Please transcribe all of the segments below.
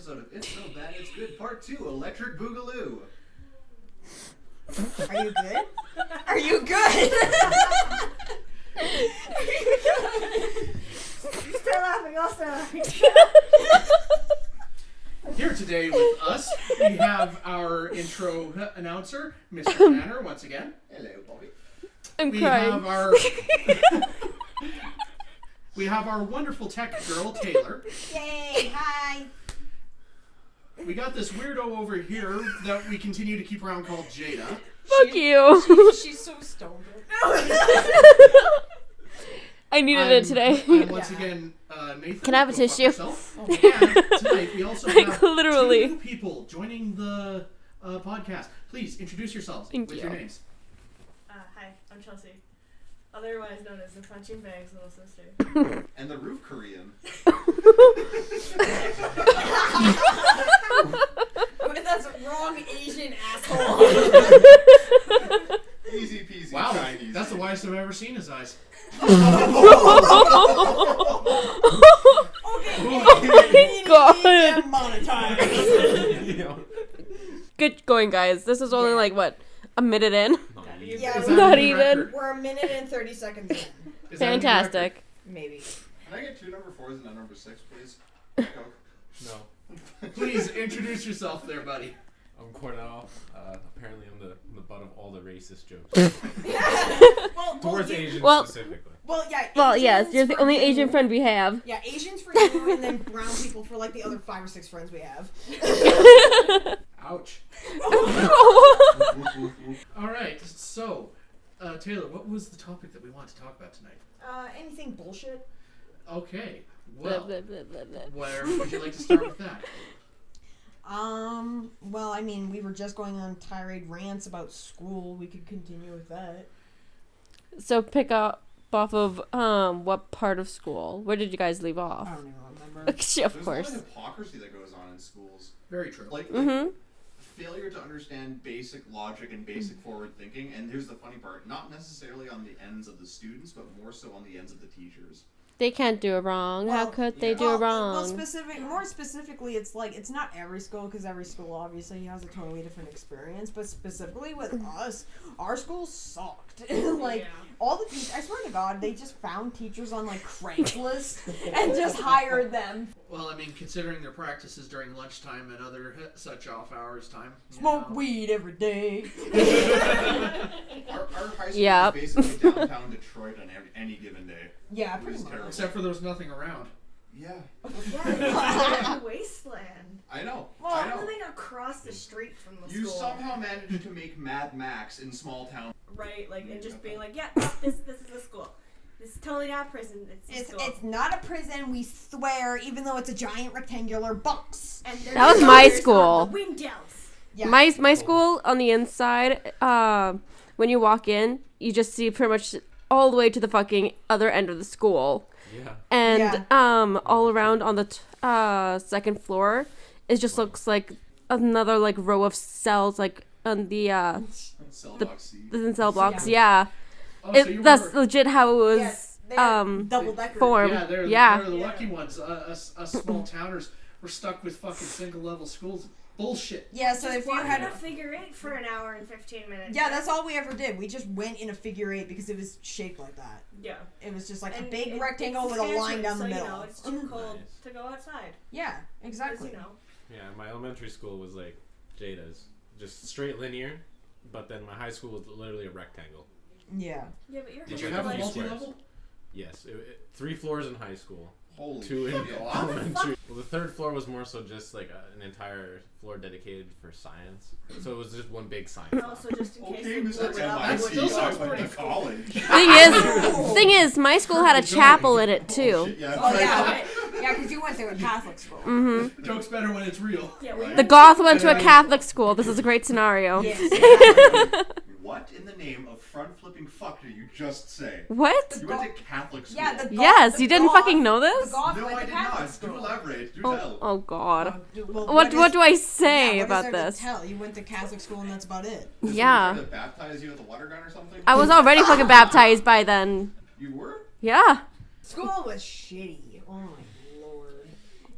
episode of It's So Bad It's Good Part 2, Electric Boogaloo. Are you good? Are you good? You start laughing, I'll start laughing. Here today with us, we have our intro announcer, Mr. Tanner, once again. Hello, Bobby. I'm crying. We have our wonderful tech girl, Taylor. Yay, hi. We got this weirdo over here that we continue to keep around called Jaida. Fuck you. She's so stoned. I needed it today. I'm once again, Nathan. Can I have a Go tissue? fuck yourself. And tonight we also have Literally. 2 new people joining the podcast. Please introduce yourselves with your names. Hi, I'm Chelsea. Otherwise known as the punching bag's little sister. And the roof Korean. That's wrong Asian asshole. Easy peasy Wow, Chinese. that's the widest I've ever seen his eyes. Okay. God. Monetized. Good going, guys. This is only like, what, a minute in? Yeah, Is we're, that Not a new even. record? we're a minute and 30 seconds in. Is that a new record? Fantastic. Maybe. Can I get 2 number 4s and a number 6, please? Coke? No, Please introduce yourself there, buddy. I'm Kordell. Apparently, I'm the butt of all the racist jokes towards Asians specifically. Well, yeah. Well, Asians yes, you're the for only you. Asian friend we have. Yeah, Asians for you, and then brown people for like the other 5 or 6 friends we have. Ouch. All right, so, Taylor, what was the topic that we want to talk about tonight? Anything bullshit? Okay, Blah, well, blah, blah, blah, blah. where would you like to start with that? Well, I mean, we were just going on tirade rants about school. We could continue with that. So pick up off of what part of school? Where did you guys leave off? I don't even remember. Of There's a lot course. of hypocrisy that goes on in schools. Very true. Like Mm-hmm. failure to understand basic logic and basic forward thinking. And here's the funny part: not necessarily on the ends of the students, but more so on the ends of the teachers. They can't do it wrong. How Well, could they yeah. do it wrong? Well, more specifically, it's like, it's not every school, because every school obviously has a totally different experience, but specifically with us, our school sucked. Like, all the teachers, I swear to God, they just found teachers on, like, Craigslist and just hired them. Well, I mean, considering their practices during lunchtime and other such off-hours time. you Smoke know. weed every day. Our high school Yep. is basically downtown Detroit on any given day. Yeah, It pretty was much. terrible. Except for there was nothing around. Yeah, Yeah, it's a wasteland. I know. Well, I I'm know. living across the street from the You school. somehow managed to make Mad Max in small town. Right, like, and just being like, yeah, this is a school. This is totally not a prison. It's a school. It's not a prison, we swear, even though it's a giant rectangular box. And there's That was my letters on school. the windows. Yeah. My school on the inside, when you walk in, you just see pretty much all the way to the fucking other end of the school. Yeah. And all around on the second floor, it just looks like another like row of cells, like on the Cell The- block C. the cell blocks. Yeah, Oh, so you that's were, legit how it was Yes, they're double-decker. formed. yeah, they're Yeah. the lucky ones. Us small towners were stuck with fucking single-level schools. Bullshit. Yeah, so Just if you walk had in a figure 8 for an hour and 15 minutes. Yeah, that's all we ever did. We just went in a figure 8 because it was shaped like that. Yeah. It was just like And a big it- rectangle it's with a line Saskatchewan, down the so, middle. You know, it's too cold Nice. to go outside. Yeah, 'Cause, exactly. you know. Yeah, my elementary school was like Jaida's. Just straight linear, but then my high school was literally a rectangle. Yeah. Yeah, but you're Did you have a like, multi-level? Yes, 3 floors in high school. Holy 2 in shit. elementary. Well, the 3rd floor was more so just like an entire floor dedicated for science. So it was just one big science. Also, just in case Okay, you Mr. blew it up, MIT, still I sounds went pretty to cool. college. Thing is, my school had a chapel in it too. Yeah, Oh, right. yeah. Yeah, because you went to a Catholic school. Mm-hmm. Joke's better when it's real. Yeah, we The goth went to a Catholic school. This is a great scenario. Yes. What in the name of front-flipping fuck did you just say? What? You went to Catholic school. Yeah, the Yes, the you didn't goth- fucking know The this? goth No, went I to did Catholic not. school. Do elaborate. Do Oh, tell. oh God. Well, What do I is- say yeah, about what is there this? To tell? You went to Catholic school and that's about it. Did Yeah. someone try to baptize you with a water gun or something? I was already fucking baptized by then. You were? Yeah. School was shitty. Oh my lord.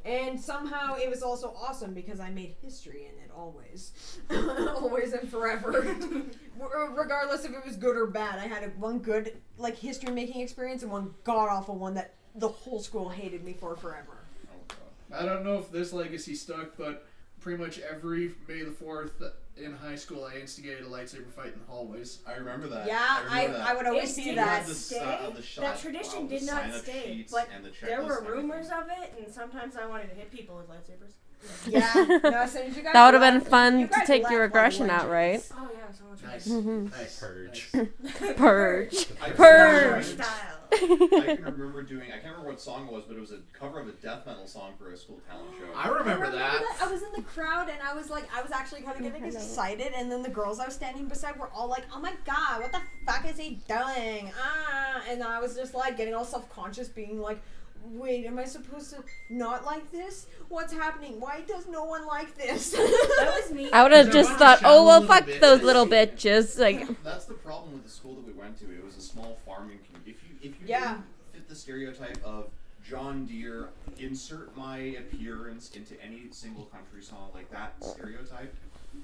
And somehow it was also awesome because I made history in it always. Always and forever. Regardless if it was good or bad. I had one good like history making experience and one god awful one that the whole school hated me for forever. Oh, God. I don't know if this legacy stuck, but pretty much every May the 4th in high school, I instigated a lightsaber fight in the hallways. I remember that. Yeah, I would always see did that. not stay. That tradition did not stay, but there were rumors of it, and sometimes I wanted to hit people with lightsabers. Yeah, no, as soon as you guys That would have been left, fun you to guys take left your like aggression out, legends. right? Oh yeah, so much Nice. fun. Nice. Purge. Nice. Purge. Purge. Style. I can remember doing, I can't remember what song it was, but it was a cover of a death metal song for a school talent show. I remember that. I was in the crowd and I was actually kind of getting excited, and then the girls I was standing beside were all like, "Oh my god, what the fuck is he doing?" And I was just like getting all self-conscious, being like, "Wait, am I supposed to not like this? What's happening? Why does no one like this?" That was me. I would have Because I just wanted thought, to oh well, shout a fuck little bit. those little bitches. Like, That's the problem with the school that we went to. It was a small farming community. If you Yeah. didn't fit the stereotype of John Deere, insert my appearance into any single country song, like that stereotype.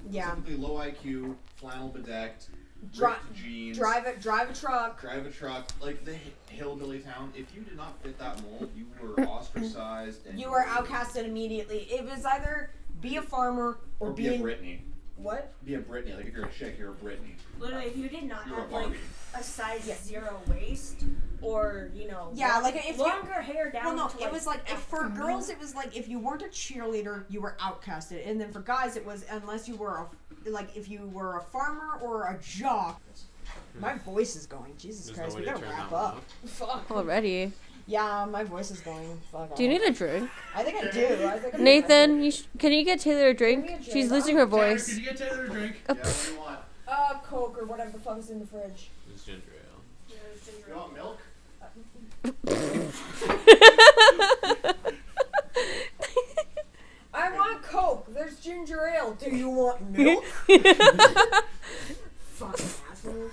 Yeah. Typically low IQ, flannel bedecked, Dri- ripped jeans. Drive a truck. Drive a truck, like the hillbilly town. If you did not fit that mold, you were ostracized. And You were outcasted immediately. It was either be a farmer or be a Britney. What? Be a Britney. Like if you're a chick, you're a Britney. Literally, if you did not You're a have like Barbie. a size 0 waist, or Yeah, like if you- longer hair down. Well, no, to, it was like if for Africa. girls it was like if you weren't a cheerleader, you were outcasted, and then for guys it was unless you were if you were a farmer or a jock. My voice is going. Jesus There's Christ, no we way to gotta turn wrap that one up. Fuck. already. Yeah, my voice is going. Fuck. Do you off. need a drink? I think I do. I think I Nathan, can you get Taylor a drink? Give me a drink. She's losing her Tanner, voice. could you get Taylor a drink? Yeah, what do you want? Coke or whatever the fuck is in the fridge. It's ginger ale. Yeah, it's ginger You ale. want milk? I want Coke. There's ginger ale. Do you want milk? Fucking asshole.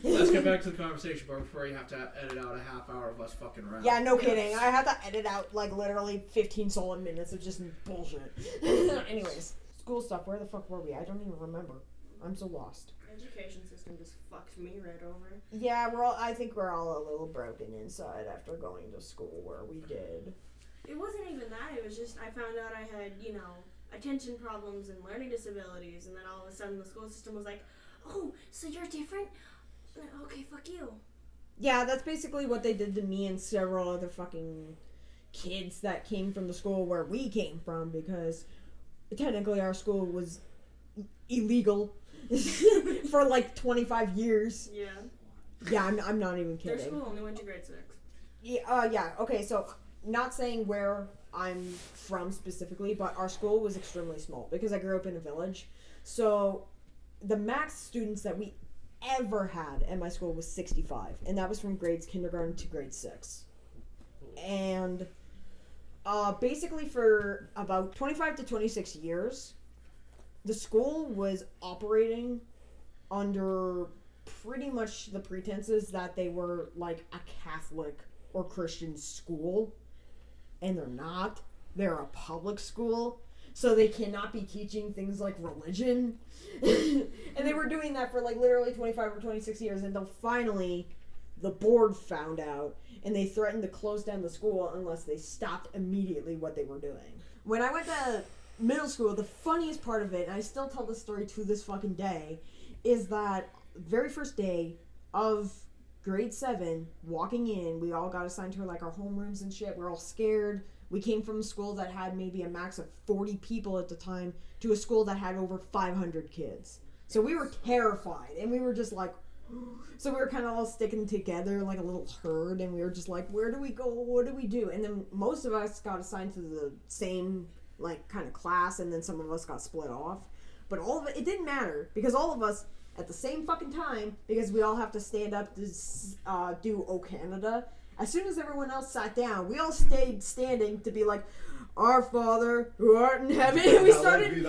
Let's get back to the conversation part before you have to edit out a half hour of us fucking around. Yeah, no kidding. I had to edit out like literally 15 solid minutes of just bullshit. Anyways, school stuff. Where the fuck were we? I don't even remember. I'm so lost. Education system just fucked me right over. Yeah, I think we're all a little broken inside after going to school where we did. It wasn't even that. It was just I found out I had, attention problems and learning disabilities, and then all of a sudden the school system was like, "Oh, so you're different? Okay, fuck you." Yeah, that's basically what they did to me and several other fucking kids that came from the school where we came from, because technically our school was illegal for like 25 years. Yeah. Yeah, I'm not even Their kidding. school only went to grade 6. Yeah, okay, so not saying where I'm from specifically, but our school was extremely small because I grew up in a village. So the max students that we ever had at my school was 65, and that was from grades kindergarten to grade 6. And basically for about 25 to 26 years, the school was operating under pretty much the pretenses that they were like a Catholic or Christian school, and they're not. They're a public school, so they cannot be teaching things like religion. And they were doing that for like literally 25 or 26 years until finally the board found out, and they threatened to close down the school unless they stopped immediately what they were doing. When I went to middle school, the funniest part of it, and I still tell this story to this fucking day, is that very first day of grade 7, walking in, we all got assigned to like our homerooms and shit. We're all scared. We came from a school that had maybe a max of 40 people at the time to a school that had over 500 kids. So we were terrified, and we were just like, so we were kind of all sticking together like a little herd, and we were just like, where do we go? What do we do? And then most of us got assigned to the same like kind of class, and then some of us got split off. But all of it didn't matter, because all of us at the same fucking time, because we all have to stand up to do O Canada. As soon as everyone else sat down, we all stayed standing to be like, "Our Father who art in heaven." And we started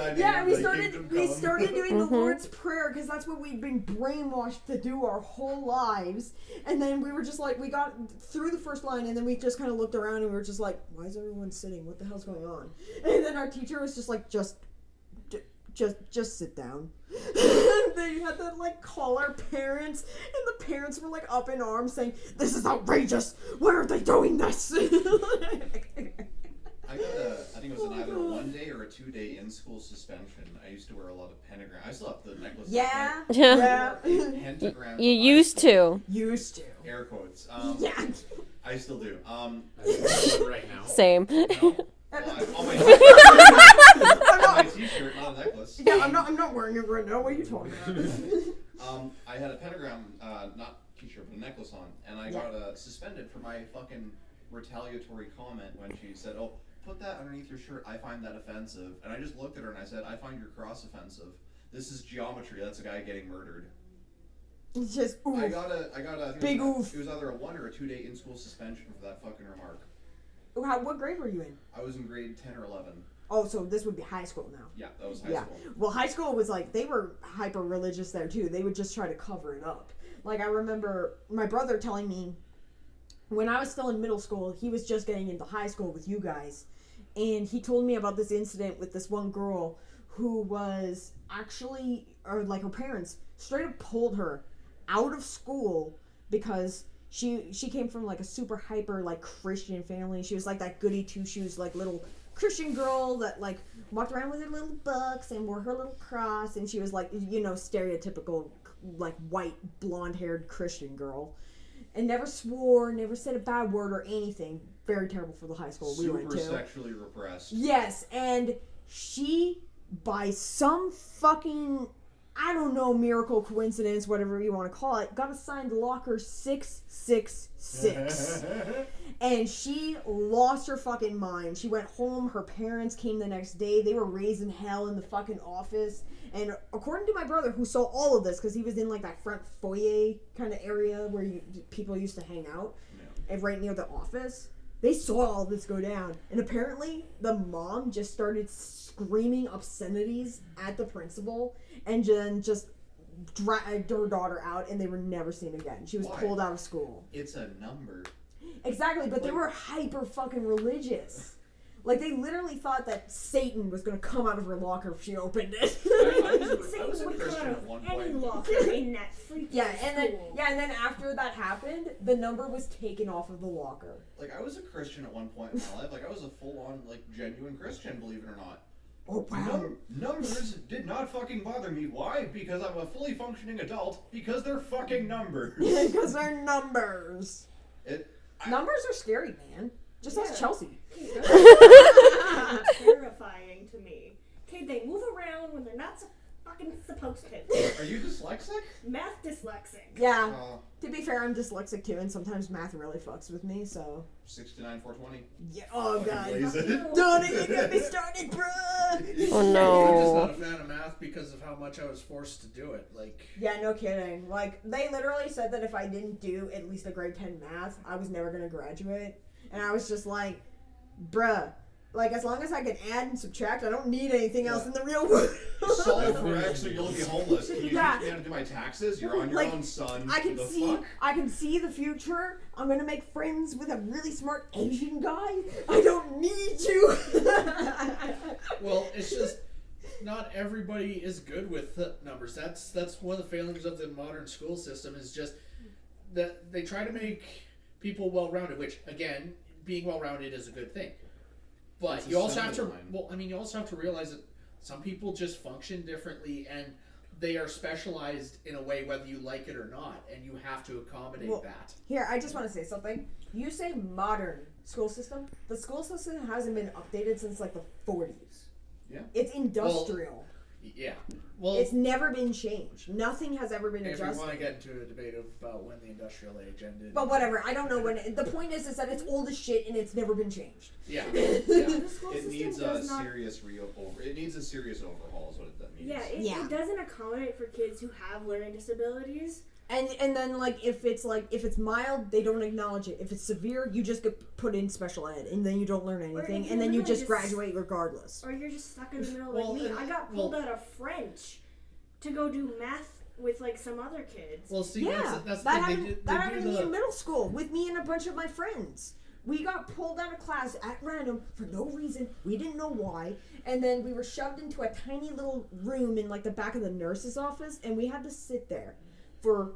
doing the Lord's Prayer because that's what we'd been brainwashed to do our whole lives. And then we were just like, we got through the first line, and then we just kind of looked around and we were just like, "Why is everyone sitting? What the hell's going on?" And then our teacher was just like, just sit down. They had to like call our parents, and the parents were like up in arms saying, "This is outrageous. Why are they doing this?" I think it was either a 1-day or a 2-day in-school suspension. I used to wear a lot of pentagram. I still have the necklace. Yeah. Pentagram. You used to. Used to. Air quotes. Yeah. I still do. I do right now. Same. No. Well, on my t-shirt, not a necklace. Yeah, I'm not wearing it right now. What are you talking about? I had a pentagram, not t-shirt, but a necklace on, and I got suspended for my fucking retaliatory comment when she said, "Oh, put that underneath your shirt. I find that offensive." And I just looked at her and I said, "I find your cross offensive. This is geometry. That's a guy getting murdered." It's just oof. I got a Big oof. It was either a 1 or a 2-day in-school suspension for that fucking remark. What grade were you in? I was in grade 10 or 11. Oh, so this would be high school now. Yeah, that was high school. Well, high school was like, they were hyper religious there too. They would just try to cover it up. Like, I remember my brother telling me when I was still in middle school, he was just getting into high school with you guys. And he told me about this incident with this one girl who was actually, or like her parents straight up pulled her out of school because she came from like a super hyper like Christian family. She was like that goody two-shoes like little Christian girl that like walked around with her little books and wore her little cross, and she was like, you know, stereotypical like white blonde-haired Christian girl, and never swore, never said a bad word or anything. Very terrible for the high school we went to. Super sexually repressed. Yes, and she, by some fucking, I don't know, miracle, coincidence, whatever you want to call it, got assigned locker 666. And she lost her fucking mind. She went home, her parents came the next day, they were raising hell in the fucking office. And according to my brother, who saw all of this, because he was in like that front foyer kind of area where people used to hang out, and right near the office, they saw all this go down. And apparently, the mom just started screaming obscenities at the principal, and then just dragged her daughter out, and they were never seen again. She was pulled out of school. It's a number. Exactly, but they were hyper fucking religious. Like, they literally thought that Satan was going to come out of her locker if she opened it. I was a Christian at one point. Any locker in that freaking school. And then after that happened, the number was taken off of the locker. Like, I was a Christian at one point in my life. Like, I was a full-on, like, genuine Christian, believe it or not. Oh, wow. Numbers did not fucking bother me. Why? Because I'm a fully functioning adult. Because they're fucking numbers. Because they're numbers. Numbers are scary, man. Just ask Chelsea. Terrifying to me. Okay, they move around when they're not fucking supposed to. Are you dyslexic? Math dyslexic. Yeah. To be fair, I'm dyslexic too, and sometimes math really fucks with me, so. 69, 420. Yeah. Oh, God. Don't Don't even get me started, bruh. Oh, no. I'm just not a fan of math because of how much I was forced to do it. Like. Yeah, no kidding. Like, they literally said that if I didn't do at least a grade 10 math, I was never going to graduate. And I was just like, bruh, like, as long as I can add and subtract, I don't need anything else in the real world. Solve for X or you'll be homeless. Can you teach me how to do my taxes? You're on your own, son. I can see the future. I'm gonna make friends with a really smart Asian guy. I don't need you. Well, it's just not everybody is good with numbers. That's one of the failings of the modern school system, is just that they try to make people well-rounded, which, again, being well-rounded is a good thing. But you also have to, you also have to realize that some people just function differently, and they are specialized in a way whether you like it or not, and you have to accommodate that. Here, I just want to say something. You say modern school system. The school system hasn't been updated since like the 40s. Yeah. It's industrial. Well, yeah. Well, it's never been changed. Nothing has ever been if adjusted. we want to get into a debate about when the industrial age ended. But whatever, I don't know when. The point is that it's old as shit and it's never been changed. Yeah. It needs a serious It needs a serious overhaul, is what that means. Yeah, it doesn't accommodate for kids who have learning disabilities. And then like if it's mild, they don't acknowledge it. If it's severe, you just get put in special ed, and then you don't learn anything, and then you just graduate regardless. Or you're just stuck in the middle like me. I got pulled out of French to go do math with like some other kids. Well, see, that's that the happened, that happened to me in middle school with me and a bunch of my friends. We got pulled out of class at random for no reason. We didn't know why. And then we were shoved into a tiny little room in like the back of the nurse's office, and we had to sit there for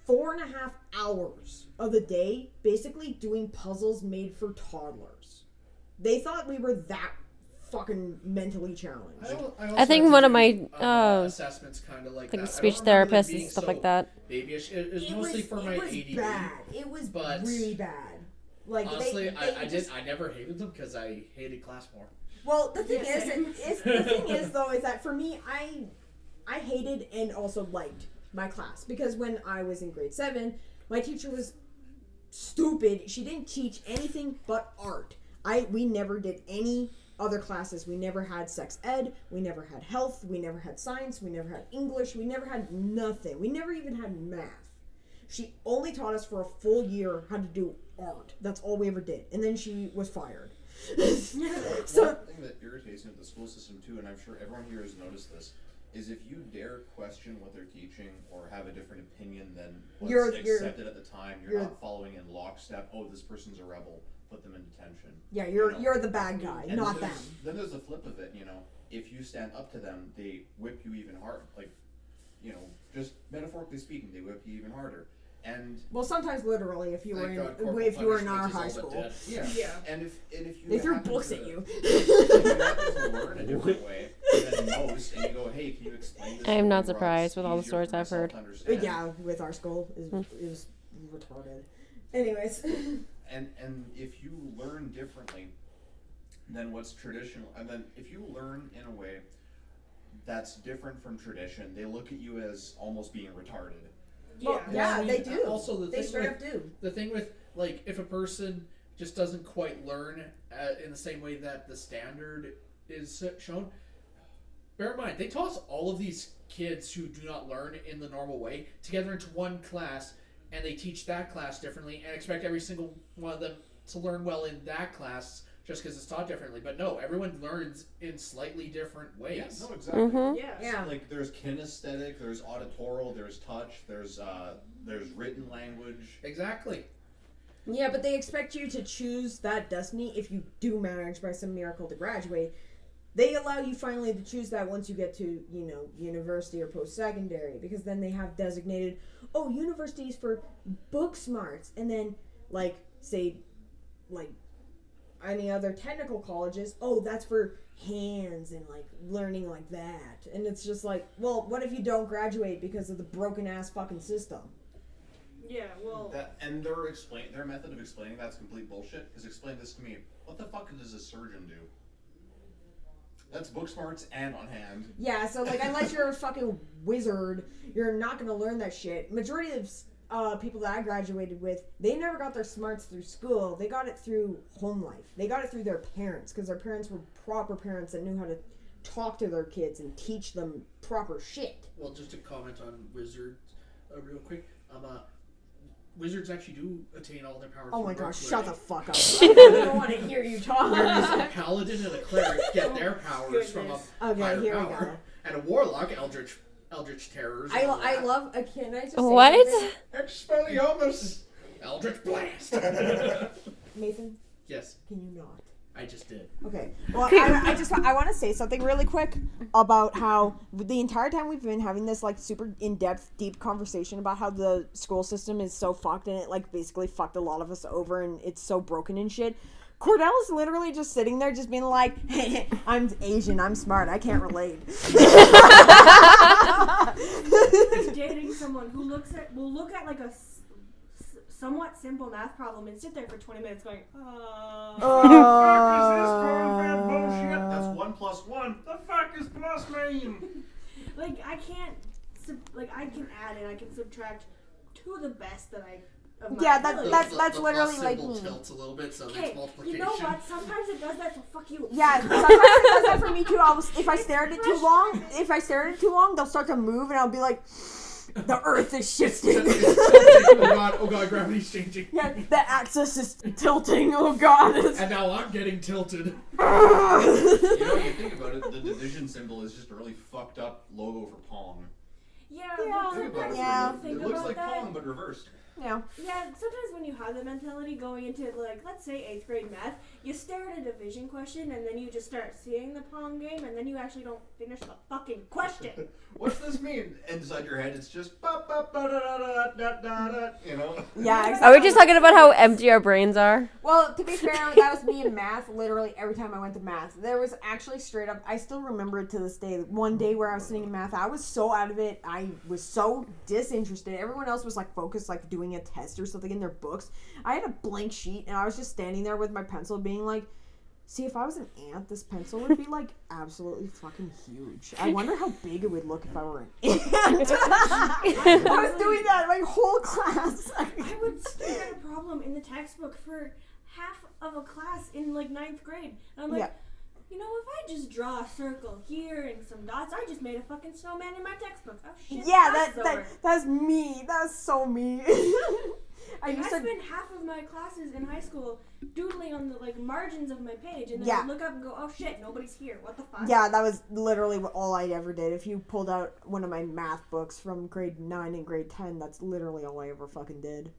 4.5 hours of the day, basically doing puzzles made for toddlers. They thought we were that fucking mentally challenged. I think one of my assessments kind of like that. speech therapists and stuff like that. Babyish. It was mostly for my ADD. Bad. It was really bad. Like honestly, I never hated them because I hated class more. Well, the thing is though, is that for me, I hated and also liked my class because when I was in grade 7, my teacher was stupid. She didn't teach anything but art. We never did any other classes. We never had sex ed. We never had health. We never had science. We never had English. We never had nothing. We never even had math. She only taught us for a full year how to do art. That's all we ever did. And then she was fired. So one thing that irritates me with the school system too, and I'm sure everyone here has noticed this, is if you dare question what they're teaching or have a different opinion than what's accepted at the time, you're not following in lockstep. Oh, this person's a rebel. Put them in detention. Yeah, you're the bad guy, and not them. Then there's the flip of it. If you stand up to them, they whip you even harder. Like, just metaphorically speaking, they whip you even harder. And well, sometimes literally, if you were in our high school. Yeah. And if you they threw books at you. If you happen to learn a different way than most, and you go, hey, can you explain this? I am not surprised with all the stories I've heard. Yeah, with our school, it was retarded. Anyways. And if you learn differently than what's traditional, and then if you learn in a way that's different from tradition, they look at you as almost being retarded. Yeah, they do. Also, they straight up do. The thing with, like, if a person just doesn't quite learn in the same way that the standard is shown, bear in mind, they toss all of these kids who do not learn in the normal way together into one class, and they teach that class differently and expect every single one of them to learn well in that class just because it's taught differently. But no, everyone learns in slightly different ways. Yeah, no, exactly. Mm-hmm. Yeah. Like, there's kinesthetic, there's auditorial, there's touch, there's written language. Exactly. Yeah, but they expect you to choose that destiny if you do manage by some miracle to graduate. They allow you finally to choose that once you get to, university or post-secondary, because then they have designated, universities for book smarts, and then, any other technical colleges, that's for hands and, learning like that. And it's just like, well, what if you don't graduate because of the broken-ass fucking system? Yeah, well... And their method of explaining that's complete bullshit, because explain this to me. What the fuck does a surgeon do? That's book smarts and on hand. Yeah, so, unless you're a fucking wizard, you're not gonna learn that shit. Majority of people that I graduated with, they never got their smarts through school. They got it through home life. They got it through their parents, because their parents were proper parents that knew how to talk to their kids and teach them proper shit. Well, just to comment on wizards real quick, wizards actually do attain all their powers. Oh my gosh, shut the fuck up. I don't want to hear you talk. Whereas a paladin and a cleric get their powers from a higher here power. We go. And a warlock, eldritch terrors. I love, can I just say what? Expelliarmus! Eldritch blast! Nathan? Yes. Can you not? I just did. Okay. Well, I want to say something really quick about how the entire time we've been having this super in-depth, deep conversation about how the school system is so fucked and it basically fucked a lot of us over and it's so broken and shit. Kordell is literally just sitting there just being like, hey, I'm Asian, I'm smart, I can't relate. Dating someone who will look at a somewhat simple math problem and sit there for 20 minutes going, bullshit? That's 1 + 1. The fuck is plus mean? I can't, I can add and I can subtract to the best that I. That's literally like me. Tilts a little bit, so that's multiplication. You know what? Sometimes it does that, so fuck you. Yeah, sometimes it does that for me too. If I stare at it too long, they'll start to move, and I'll be like, The earth is shifting. Oh god, gravity's changing. Yeah, the axis is tilting. Oh god. And now I'm getting tilted. You know, when you think about it, the division symbol is just a really fucked up logo for Pong. Yeah, Think about it. Yeah. It looks like Pong, but reversed. Yeah. Yeah, sometimes when you have the mentality going into, like, let's say 8th grade math, you stare at a division question and then you just start seeing the Pong game and then you actually don't finish the fucking question. What's this mean? Inside your head, it's just ba ba ba da da da da da. You know. Yeah. Exactly. Are we just talking about how empty our brains are? Well, to be fair, that was me in math. Literally every time I went to math, there was actually straight up. I still remember it to this day. One day where I was sitting in math, I was so out of it. I was so disinterested. Everyone else was like focused, like doing a test or something in their books. I had a blank sheet, and I was just standing there with my pencil, being like, "See, if I was an ant, this pencil would be like absolutely fucking huge. I wonder how big it would look if I were an ant." I was doing that my whole class. I would stare at a problem in the textbook for half of a class in like 9th grade. And I'm like, Yeah. you know, if I just draw a circle here and some dots, I just made a fucking snowman in my textbook. Oh shit. Yeah, over. that's me. That's so me. I used to. spent half of my classes in high school doodling on the like margins of my page, and then Yeah. I'd look up and go, "Oh shit, nobody's here. What the fuck?" Yeah, that was literally all I ever did. If you pulled out one of my math books from grade 9 and grade 10, that's literally all I ever fucking did.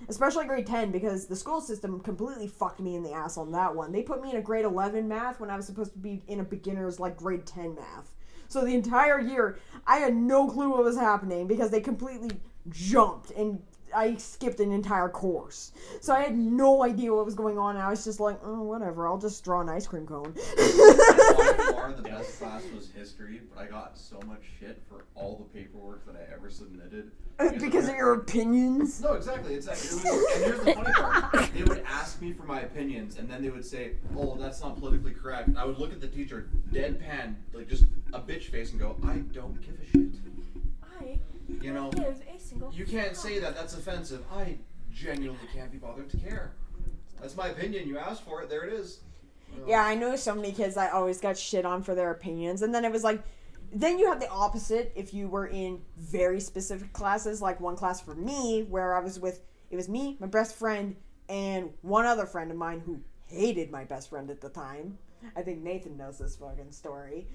Especially grade 10, because the school system completely fucked me in the ass on that one. They put me in a grade 11 math when I was supposed to be in a beginner's, like, grade 10 math. So the entire year, I had no clue what was happening, because they completely jumped, and I skipped an entire course. So I had no idea what was going on, and I was just like, oh, whatever, I'll just draw an ice cream cone. By far the best class was history, but I got so much shit for all the paperwork that I ever submitted. Because of your opinions? No, exactly. And here's the funny part. They would ask me for my opinions, and then they would say, "Oh, that's not politically correct." I would look at the teacher, deadpan, like just a bitch face, and go, "I don't give a shit." You know, give a single you can't say that. That's offensive. I genuinely can't be bothered to care. That's my opinion. You asked for it. There it is. Yeah, I know so many kids that always got shit on for their opinions, and then it was like, then you have the opposite if you were in very specific classes, like one class for me where I was with, it was me, my best friend, and one other friend of mine who hated my best friend at the time. I think Nathan knows this fucking story.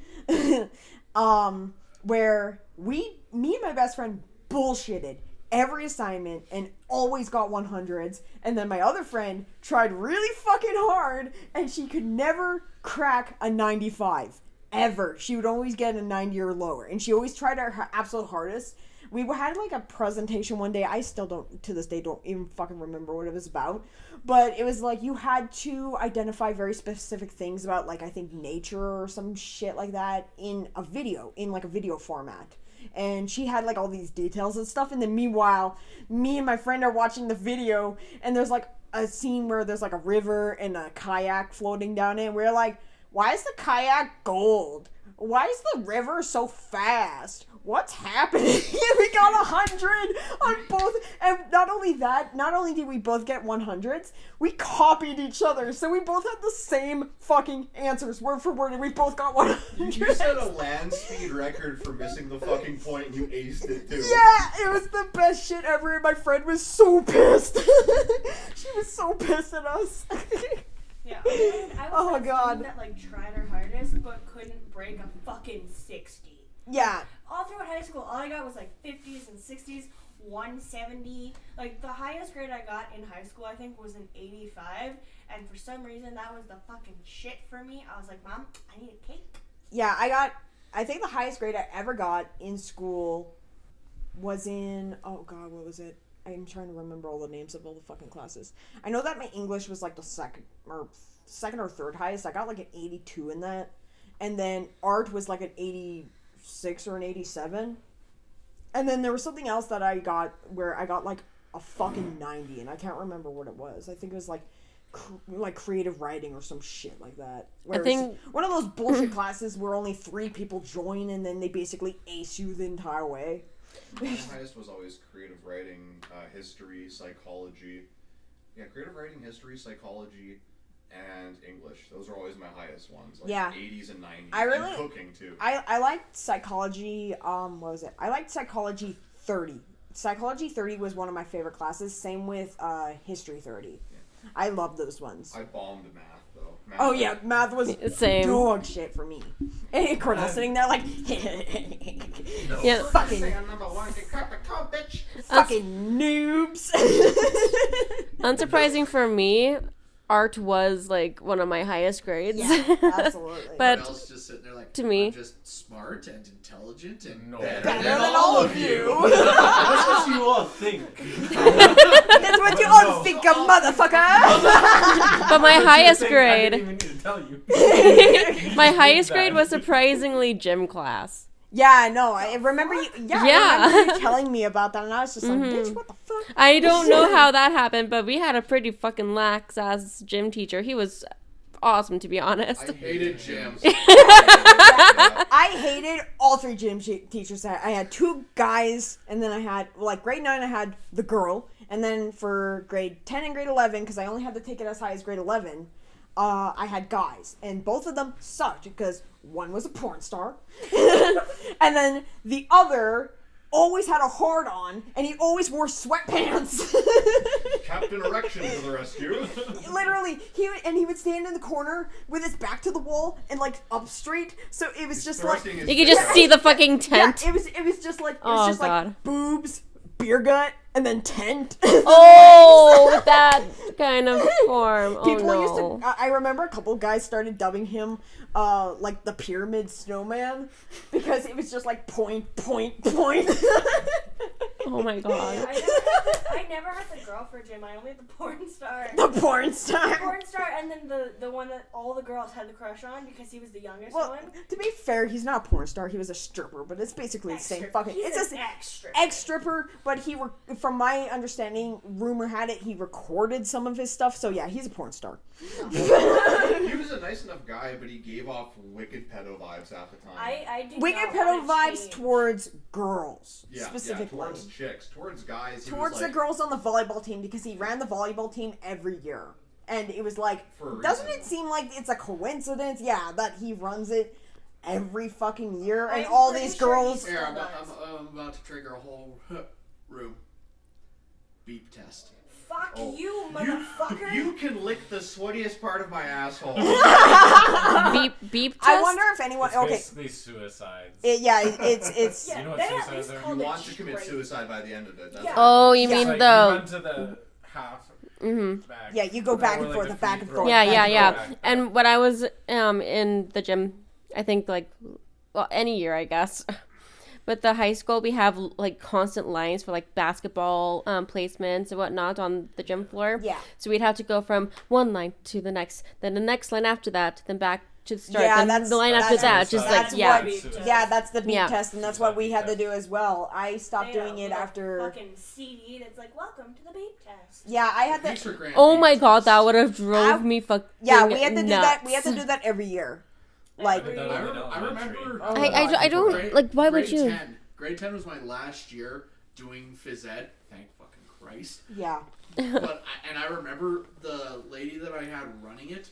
Where me and my best friend bullshitted every assignment and always got 100s, and then my other friend tried really fucking hard and she could never crack a 95 ever. She would always get a 90 or lower, and she always tried her absolute hardest. We had like a presentation one day. I still don't, to this day, don't even fucking remember what it was about, but it was like you had to identify very specific things about, like, I think nature or some shit like that in a video, in like a video format. And she had like all these details and stuff, and then meanwhile, me and my friend are watching the video, and there's like a scene where there's like a river and a kayak floating down it, and we're like, why is the kayak gold? Why is the river so fast? What's happening? We got 100 on both, and not only that, not only did we both get 100s, we copied each other, so we both had the same fucking answers, word for word, and we both got 100. You set a land speed record for missing the fucking point, and you aced it too. Yeah, it was the best shit ever, and my friend was so pissed. She was so pissed at us. Yeah, I Oh, was that God. student that like tried her hardest but couldn't break a fucking 60. Yeah. All throughout high school, all I got was like 50s and 60s, 170. Like the highest grade I got in high school, I think, was an 85. And for some reason, that was the fucking shit for me. I was like, Mom, I need a cake. Yeah, I think the highest grade I ever got in school was in, oh God, what was it? I'm trying to remember all the names of all the fucking classes. I know that my English was like the second or third highest. I got like an 82 in that. And then art was like an 86 or an 87. And then there was something else that I got where I got like a fucking 90, and I can't remember what it was. I think it was like creative writing or some shit like that. Where I think one of those bullshit classes where only 3 people join and then they basically ace you the entire way. My highest was always creative writing, history, psychology. Yeah, creative writing, history, psychology, and English. Those are always my highest ones. Like Yeah. 80s and 90s. I really- and cooking too. I liked psychology, what was it? I liked psychology 30. Psychology 30 was one of my favorite classes. Same with history 30. I love those ones. I bombed math though. Oh yeah, math was Same. dog shit for me. And Kordell sitting there like, Yeah. fucking noobs. Unsurprising for me, art was like one of my highest grades. Yeah, absolutely. But Kordell's just sitting there like, to me- I'm just smart and intelligent and No. better Better than than all of you. That's what you all think. That's what you all think, a motherfucker. But my highest I grade, didn't even need to tell you. my highest grade was surprisingly gym class. Yeah, no, I remember you. Yeah, Yeah. I remember you telling me about that, and I was just like, bitch, what the fuck? I don't know how that happened, but we had a pretty fucking lax ass gym teacher. He was awesome, to be honest. I hated gyms. I hated all three gym teachers. I had two guys, and then I had, like, grade 9, I had the girl, and then for grade 10 and grade 11, because I only had to take it as high as grade 11, I had guys, and both of them sucked, because one was a porn star, and then the other always had a hard-on, and he always wore sweatpants. Captain Erection to the rescue. Literally, he would stand in the corner with his back to the wall and like up straight. So it was just like You could just see the fucking tent. yeah, it was just like Oh, like God. boobs, beer gut, and then tent. Oh, that kind of form. Oh, People no. used to. I remember a couple guys started dubbing him like the pyramid snowman because it was just like point. Oh my god. I never had the girl for gym. I only had the porn star. The porn star. Porn star, and then the one that all the girls had the crush on because he was the youngest Well, one. to be fair, he's not a porn star. He was a stripper, but it's basically the same fucking. He's It's an a extra. ex-stripper, but from my understanding, rumor had it he recorded some of his stuff. So yeah, he's a porn star. He was a nice enough guy, but he gave off wicked pedo vibes half the time. I did Wicked not pedo wanna vibes change. towards girls, yeah, specifically. towards chicks, towards guys. He Towards was the like, girls on the volleyball team because he ran the volleyball team every year. And it was like, For a doesn't reason. it seem like it's a coincidence? Yeah, that he runs it every fucking year and I'm all pretty these sure girls. he's- Here, I'm about to trigger a whole room. Beep test. Fuck Oh. you, motherfucker. You can lick the sweatiest part of my asshole. Beep test? I wonder if anyone. It's Okay, basically suicides. it's. Yeah, You know what they suicides at least are? called You it want to commit straight. suicide by the end of it. That's Yeah. Oh, you Yeah. It's mean like the... you run to the half back. Yeah, you go back Or and like forth, the and back free and throw. forth. Yeah, back yeah, and yeah. forth. And when I was in the gym, I think like, well, any year, I guess. But the high school, we have like constant lines for like basketball placements and whatnot on the gym floor. Yeah. So we'd have to go from one line to the next, then the next line after that, then back to the start, Yeah, then that's- the line after that's- that. Just that's like, yeah. what- Yeah, that's the beat Yeah. test, and that's what we had to do as well. I stopped They had doing a it little after. fucking CD that's like, welcome to the beep test. Yeah, I had Thanks to. for Grant Oh beep my test. god, that would have drove me fucking Yeah, we had to do nuts. that. We had to do that every year. Like, I did that I, in re- I elementary. remember. I don't, Grade- like, why would grade you? 10. Grade 10 was my last year doing phys ed. Thank fucking Christ. yeah. But I remember the lady that I had running it.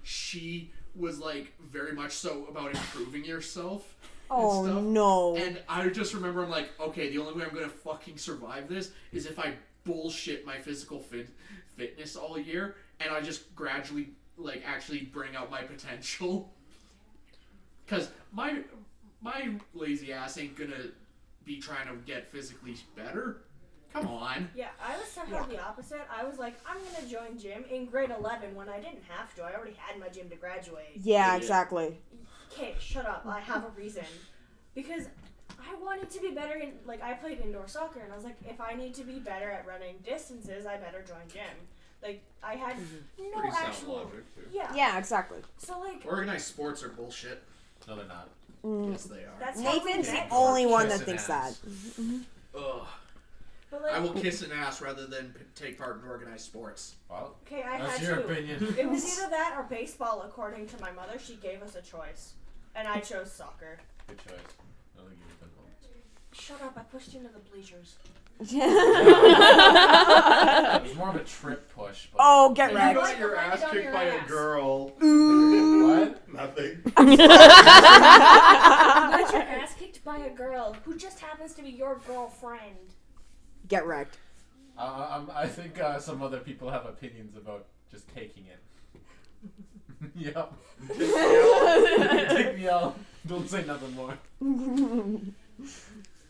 She was like very much so about improving yourself. Oh and stuff. no. And I just remember I'm like, okay, the only way I'm gonna fucking survive this is if I bullshit my physical fitness all year, and I just gradually like actually bring out my potential. Cause my lazy ass ain't gonna be trying to get physically better. Come on. Yeah, I was somehow the opposite. I was like, I'm gonna join gym in grade 11 when I didn't have to. I already had my gym to graduate. Yeah, exactly. Okay, shut up. I have a reason. Because I wanted to be better in, like, I played indoor soccer, and I was like, if I need to be better at running distances, I better join gym. Like, I had no Pretty sound actual. logic, too. Yeah. Yeah, exactly. So, like, Organized sports are bullshit. No, they're not. Yes, they are. that's how we Nathan's the met. only one that Kissing thinks that. ass. Ugh. But, like, I will kiss an ass rather than take part in organized sports. Well, okay, I that's had your to. opinion. It was either that or baseball, according to my mother. She gave us a choice. And I chose soccer. Good choice. I don't think you've been home. Shut up, I pushed you into the bleachers. It was more of a trip push. But Oh, get You wrecked. got your ass Right on kicked your by a ass. girl. What? Nothing. You got your ass kicked by a girl who just happens to be your girlfriend. Get wrecked. I think some other people have opinions about just taking it. Yep. Take me out. Don't say nothing more.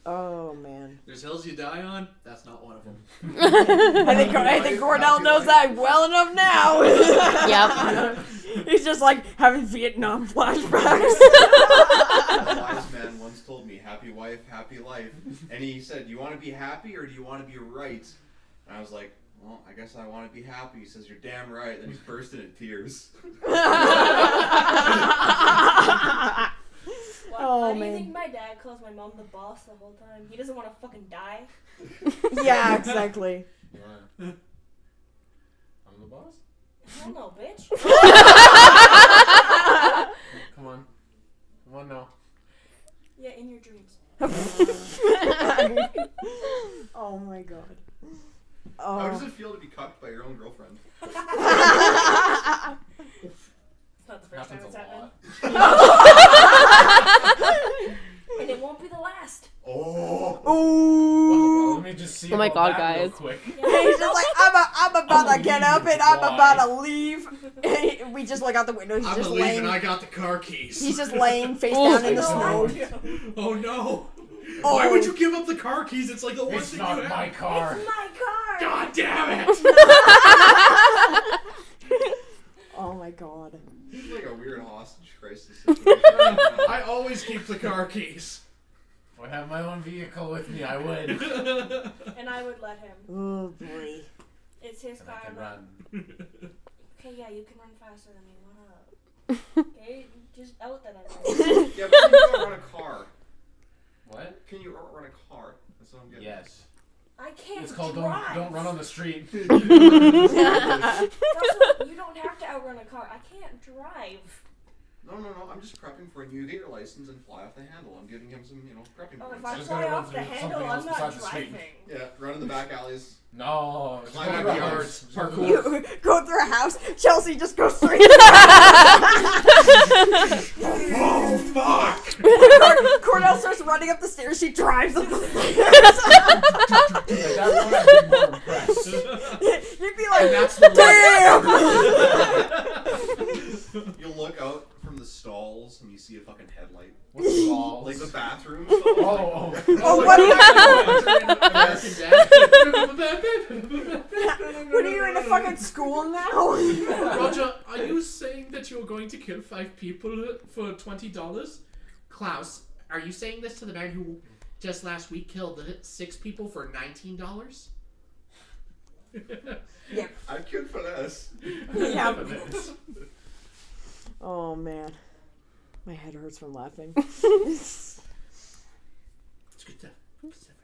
Oh man. There's hills you die on. That's not one of them. I think Kordell knows that well enough now. Yep. He's just like having Vietnam flashbacks. A wise man once told me, happy wife, happy life. And he said, do you want to be happy or do you want to be right? And I was like, well, I guess I want to be happy. He says, you're damn right. Then he burst into tears. Why do you man. think my dad calls my mom the boss the whole time? He doesn't want to fucking die. Yeah, exactly. You wanna... I'm the boss? Hell no, bitch. Come on. Come on now. Yeah, in your dreams. Oh my god. How does Oh. it feel to be cucked by your own girlfriend? It's not the first time Happens it's a happened. lot. And it won't be the last. Oh! Well, let me just see Oh my about God, that real guys. quick. He's just like, I'm about to get up and I'm about to leave. We just look out the window. He's I'm just gonna leave laying. and I got the car keys. He's just laying face down in the snow. Oh no! Oh. Why would you give up the car keys? It's like the worst It's thing not you my have. car. It's my car. God damn it! Oh my god. He's like a weird hostage crisis situation. I always keep the car keys. If I have my own vehicle with me, I would. And I would let him. Oh boy. It's his And I car. can run. Okay, yeah, you can run faster than me. What up? Okay, just out that I Yeah, but can you run a car? What? Can you run a car? That's what I'm getting at. Yes. I can't It's called drive. don't run on the street. Also, you don't have to outrun a car. I can't drive. No, I'm just prepping for when you get your license and fly off the handle. I'm giving him some, prepping Oh, if points. I Just fly gotta run off the through handle, something I'm else not besides the street. driving. Yeah, run in the back alleys. No. just Climb go out through the a house. yards. Just go through Parkour. a house. You go through a house. Chelsea just goes straight. Oh fuck! Cordell starts running up the stairs. She drives up the stairs. Like, that's when I'd be more impressed. You'd be like, And that's the damn. You'll look out from the stalls and you see a fucking headlight. What's the balls? Like the bathroom stalls. Oh. Oh, what? American Dad. What are you in a fucking school now? Roger, are you saying that you're going to kill 5 people for $20? Klaus, are you saying this to the man who just last week killed 6 people for $19? I'd kill for this. Yeah. Oh man, my head hurts from laughing. It's good stuff. Good stuff.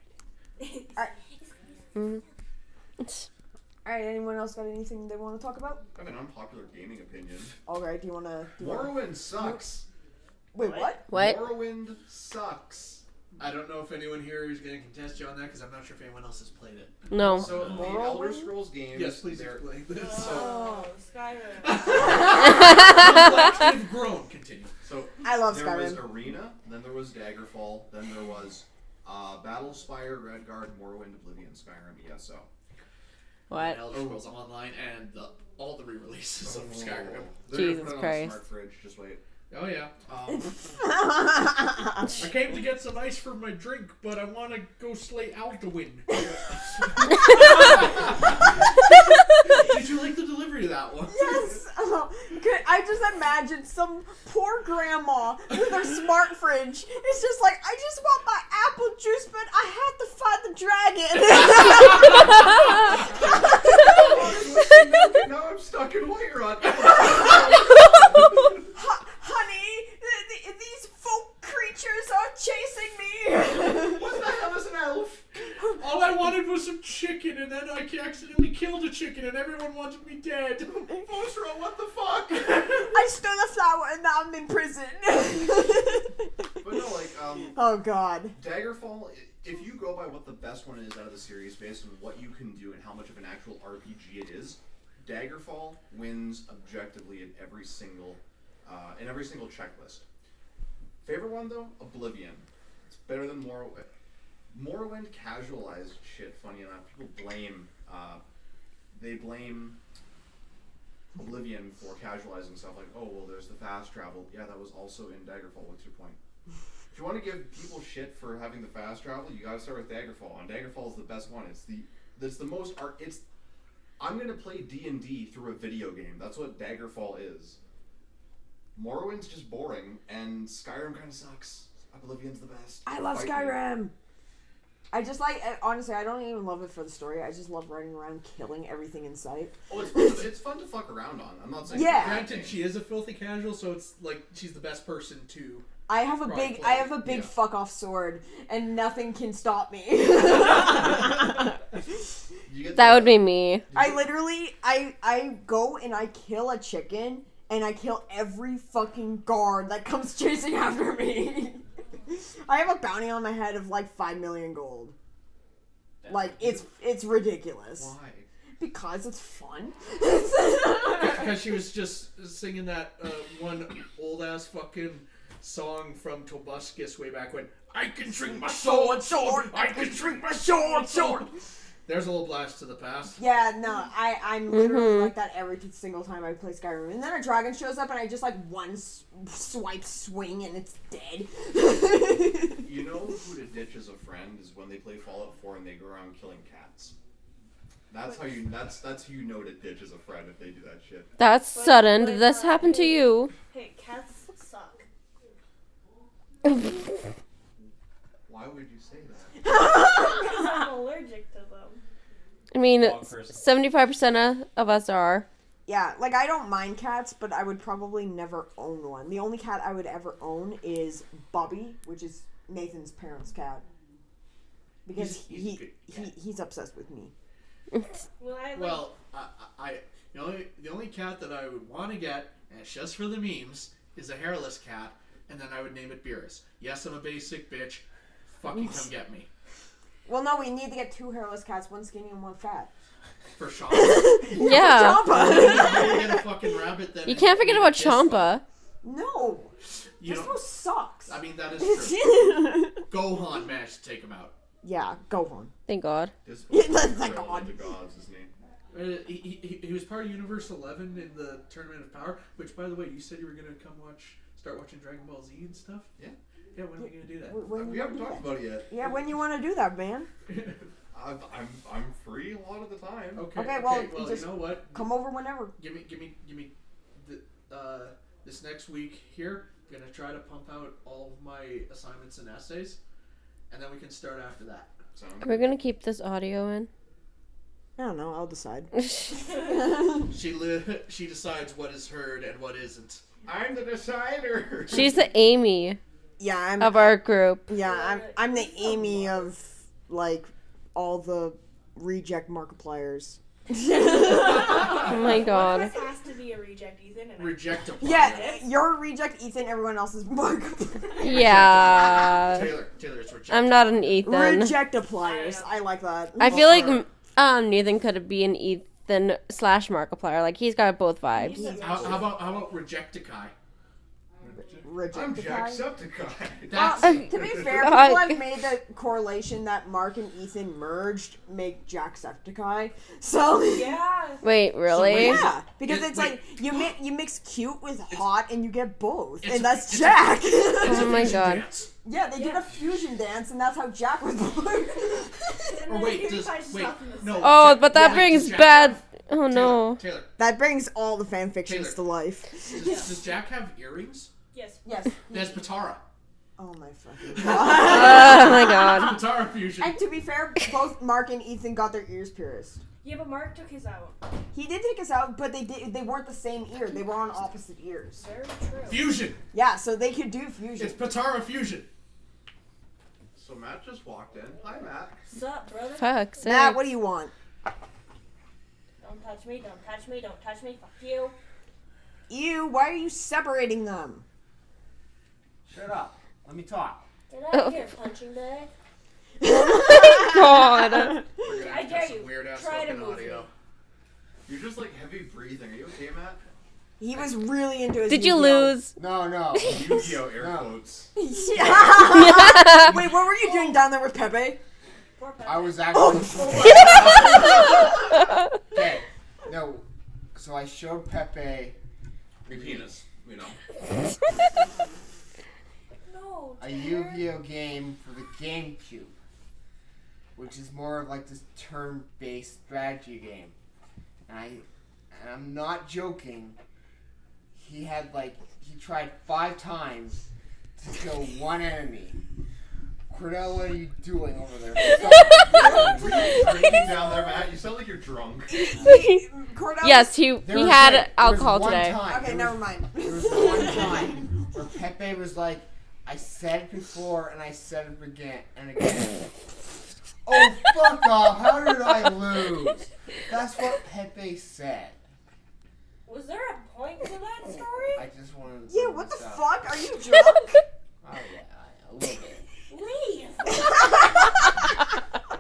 Alright, anyone else got anything they want to talk about? I have an unpopular gaming opinion. Alright, do you want to... Morrowind sucks. Wait, what? What? Morrowind sucks. I don't know if anyone here is going to contest you on that because I'm not sure if anyone else has played it. No. So the Elder Scrolls games. Yes, please they're- explain this. Oh, Skyrim. Collective grown. Continue. So I love there was Skyrim. Arena, then there was Daggerfall, then there was Battlespire, Redguard, Morrowind, Oblivion, Skyrim, ESO. What? Elder Scrolls Online and all the re-releases of Skyrim. They're gonna Jesus put it on a Christ. smart fridge, just wait. Oh yeah. I came to get some ice for my drink, but I want to go slay Alduin. Did you like the delivery of that one? Yes! I just imagine some poor grandma with her smart fridge. It's just like, I just want my apple juice, but I have to fight the dragon. Now I'm stuck in Whiterun. Honey, these folk creatures are chasing me. What the hell is an elf? All I wanted was some chicken, and then I accidentally killed a chicken, and everyone wanted me dead. Bosra, what the fuck? I stole a flower and now I'm in prison. But no, like, Oh god. Daggerfall, if you go by what the best one is out of the series based on what you can do and how much of an actual RPG it is, Daggerfall wins objectively in every single checklist. Favorite one though, Oblivion. It's better than Morrowind. Morrowind casualized shit. Funny enough, people blame. They blame Oblivion for casualizing stuff like, oh well, there's the fast travel. Yeah, that was also in Daggerfall. What's your point? If you want to give people shit for having the fast travel, you gotta start with Daggerfall. And Daggerfall is the best one. It's the most art. I'm gonna play D&D through a video game. That's what Daggerfall is. Morrowind's just boring, and Skyrim kind of sucks. Oblivion's the best. I love Skyrim. I just honestly, I don't even love it for the story. I just love running around killing everything in sight. Oh, it's fun to fuck around on. I'm not saying. Yeah. Granted, she is a filthy casual, so it's like she's the best person to. I have a big Yeah. fuck off sword, and nothing can stop me. That would be me. I literally, I go and I kill a chicken, and I kill every fucking guard that comes chasing after me. I have a bounty on my head of like 5 million gold. Like, it's ridiculous. Why? Because it's fun. Because she was just singing that one old ass fucking song from Tobuscus way back when. I can swing my sword, I can swing my sword. There's a little blast to the past. Yeah, no, I'm literally like that every single time I play Skyrim. And then a dragon shows up and I just like one swipe swing and it's dead. You know who to ditch as a friend is when they play Fallout 4 and they go around killing cats. That's how you know to ditch as a friend if they do that shit. That's sudden. Did this happen to you? Hey, cats suck. Why would you say that? Because I'm allergic to them. I mean, Dog person. 75% of us are. Yeah, like I don't mind cats, but I would probably never own one. The only cat I would ever own is Bobby, which is Nathan's parents' cat. Because He's a good cat. he's obsessed with me. Well, The only cat that I would want to get, and it's just for the memes, is a hairless cat, and then I would name it Beerus. Yes, I'm a basic bitch. Fucking come get me. Well, no, we need to get 2 hairless cats, one skinny and one fat. For Sean. Yeah. You get a fucking rabbit then. You can't forget about This one. Champa. No, You this know, one sucks. I mean, that is true. Gohan managed to take him out. Yeah, go on. Thank God. This Yeah, that's is like relevant God. to gods, isn't he? He was part of Universe 11 in the Tournament of Power, which, by the way, you said you were going to start watching Dragon Ball Z and stuff? Yeah. Yeah, when are we going to do that? When We you haven't wanna do talked that? about it yet. Yeah, when you want to do that, man? I'm free a lot of the time. Okay, well, just you know what? come over whenever. Give me this next week here. I'm gonna try to pump out all of my assignments and essays, and then we can start after that. Are we gonna keep this audio in? I don't know. I'll decide. She decides what is heard and what isn't. I'm the decider. She's the Amy Yeah, of our group. I'm the Amy of like all the reject Markipliers. Oh my God. This has to be a reject, Ethan. And Reject a Yeah, you're a reject, Ethan. Everyone else is Markipliers. Yeah. Taylor, it's reject. I'm not an Ethan. Rejectipliers. I like that. I feel like Nathan could be an Ethan / Markiplier. Like he's got both vibes. How about Rejectikai? I'm Rejectified. Jacksepticeye. To be fair, people have made the correlation that Mark and Ethan merged make Jacksepticeye. So yeah. Wait, really? yeah, because it's Wait. like you mix cute with hot and you get both, It's and a- that's it's a- Jack. Oh my Fusion God. dance. Yeah, they did a fusion dance, and that's how Jack was born. Or wait, no. Oh, but that Yeah. brings Does Jack bad. have- Oh no. Taylor, That brings all the fan fictions Taylor. to life. does Jack have earrings? Yes. Yes. That's Patara. Oh my fucking Oh god. my God. Patara fusion. And to be fair, both Mark and Ethan got their ears pierced. Yeah, but Mark took his out. He did take us out, but they weren't the same ear. They were on opposite ears. Very true. Fusion. Yeah, so they could do fusion. It's Patara fusion. So Matt just walked in. Hi, Matt. Sup, brother? Fuck. Matt, what do you want? Don't touch me, don't touch me, don't touch me. Fuck you. Ew, why are you separating them? Shut up. Let me talk. Get out of here, punching bag. God. We're gonna I have dare some you. weird ass Try to fucking move audio. me. You're just like heavy breathing. Are you okay, Matt? He was really into his Did you Yu-Gi-Oh. lose? No. Yu-Gi-Oh! Air No. quotes. Wait, what were you doing down there with Pepe? Poor Pepe. I was actually. Okay. No. So I showed Pepe Big penis. You know. No. a Yu-Gi-Oh game for the GameCube, which is more of like this turn-based strategy game. And I'm not joking. He tried 5 times to kill one enemy. Kordell, what are you doing over there? Stop. Were you drinking down there, Matt? You sound like you're drunk. Cordell? Yes, he There was had there was alcohol one today. time- Okay, there never was- mind. There was one time where Pepe was like, I said it before and I said it again and again. Oh, fuck off. How did I lose? That's what Pepe said. Was there a point to that story? I just wanted to Yeah, bring what the this up. fuck? Are you drunk? Oh, yeah, a little bit. Leave. I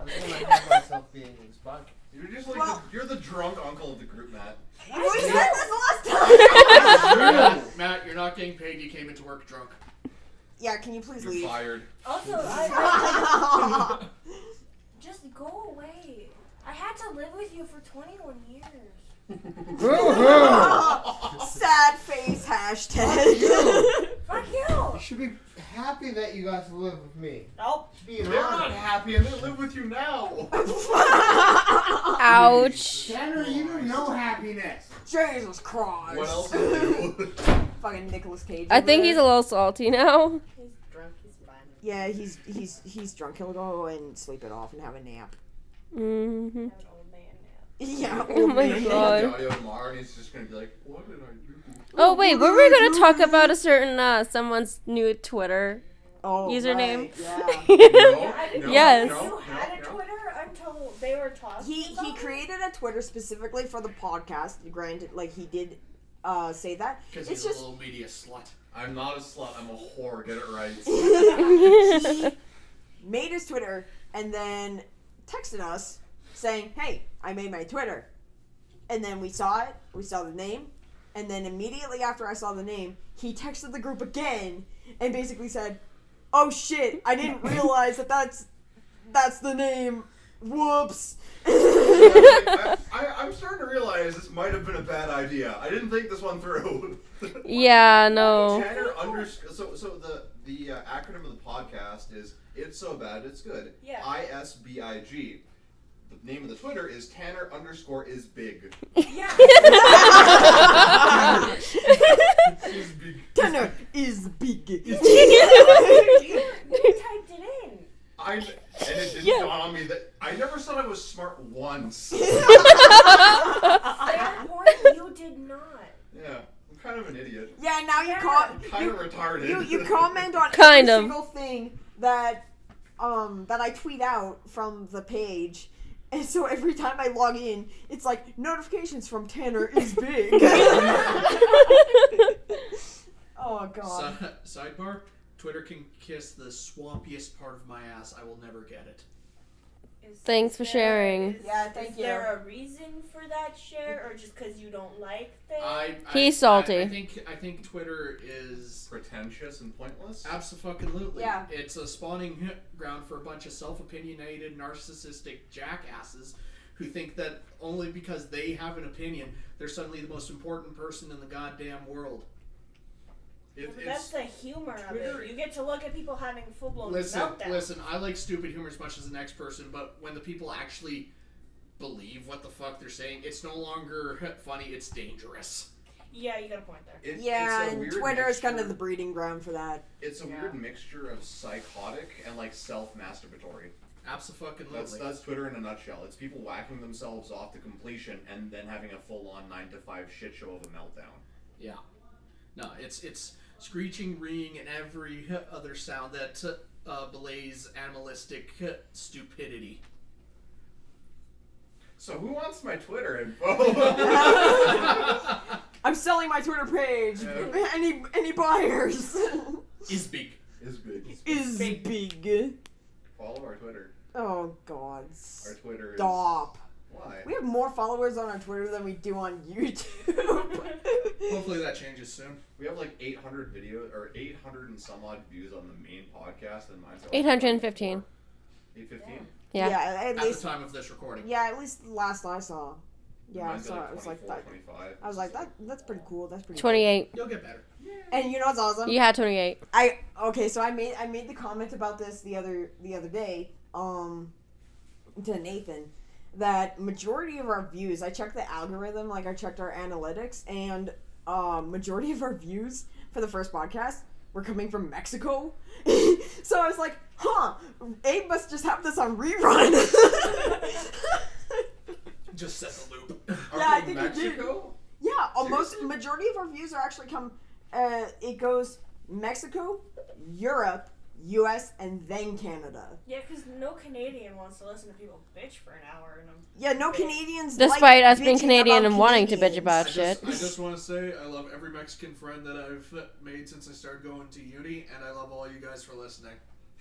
was gonna have myself being in this bucket. You're just like Well- you're the drunk uncle of the group, Matt. We said this last time. Matt, you're not getting paid. You came into work drunk. Yeah, can you please You're leave? fired. Also, just go away. I had to live with you for 21 years. Sad face hashtag. Fuck you. You should be happy that you got to live with me. Nope. You should be They're not honored. happy and they live with you now. Ouch. Tanner, you don't know happiness. Jesus Christ. What else is new? Fucking Nicolas Cage. I over think there. he's a little salty now. He's drunk. He's fine. Yeah, he's drunk. He'll go and sleep it off and have a nap. Mm-hmm. Have an old man now. Yeah. Oh my man. God. The audio tomorrow and he's just gonna be like, what did I do? Oh wait, were we gonna talk about a certain someone's new Twitter Oh, username? right, yeah. No, Yeah, I didn't Yes. know no, you had a no. Twitter until they were talking. He about it. created a Twitter specifically for the podcast. Granted, like he did say that. Because It's he's just a little media slut. I'm not a slut, I'm a whore, get it right. he made his Twitter and then texted us saying, "Hey, I made my Twitter." And then we saw it. We saw the name. And then immediately after I saw the name, he texted the group again and basically said, "Oh shit, I didn't realize that's the name. Whoops." I'm starting to realize this might have been a bad idea. I didn't think this one through. Yeah, no. Tanner so the acronym of the podcast is It's So Bad It's Good. Yeah. ISBIG. The name of the Twitter is Tanner_is_big. Yeah. Is big. Tanner is big. You typed it in. And it didn't Yeah. dawn on me that I never said I was smart once. Fair point. You did not. Yeah, I'm kind of an idiot. Yeah, now you Kind of retarded. you comment on Kind every of. single thing that I tweet out from the page. And so every time I log in, it's like notifications from Tanner is big. Oh god. Sidebar: Twitter can kiss the swampiest part of my ass. I will never get it. Thanks for sharing. Yeah, thank Is you. there a reason for that share, or just because you don't like things? He's salty. I think Twitter is Pretentious and pointless. absolutely. Yeah. It's a spawning ground for a bunch of self-opinionated, narcissistic jackasses who think that only because they have an opinion, they're suddenly the most important person in the goddamn world. But that's the humor of Twitter- it. You get to look at people having full-blown Listen, meltdowns. I like stupid humor as much as the next person, but when the people actually believe what the fuck they're saying, it's no longer funny, it's dangerous. Yeah, you got a point there. Yeah, it's a and weird Twitter is kind of mixture- the breeding ground for that. It's a weird mixture of psychotic and like self-masturbatory. Absolutely. That's Twitter in a nutshell. It's people whacking themselves off to completion and then having a full-on 9 to 5 shit show of a meltdown. Yeah. No, it's screeching, ringing, and every other sound that belays animalistic stupidity. So who wants my Twitter info? I'm selling my Twitter page. Yeah. Any buyers? Is big. Is big. Is big. Follow our Twitter. Oh god. Our Twitter is... Stop. What? why. We have more followers on our Twitter than we do on YouTube. Hopefully that changes soon. We have like 800 videos or 800 and some odd views on the main podcast, and mine's 815. 815. Yeah. at At least. the time of this recording. Yeah, at least last I saw. Yeah, I Mine's saw. like It was like 24, that. 25. I was like, that's pretty cool. That's pretty. 28. You'll get better. Cool. And you know what's awesome? You had 28. So I made the comment about this the other day. To Nathan, that majority of our views. I checked the algorithm. Like I checked our analytics, and majority of our views for the first podcast were coming from Mexico. So I was like, Abe must just have this on rerun. Just set the loop. Are Yeah, I from think you did. Mexico? Yeah, almost Seriously? majority of our views are actually come. It goes Mexico, Europe, U.S., and then Canada. Yeah, because no Canadian wants to listen to people bitch for an hour. And Yeah, no Canadians. Despite like us being bitching Canadian about and wanting to bitch Canadians. about I shit. just want to say I love every Mexican friend that I've made since I started going to uni, and I love all you guys for listening.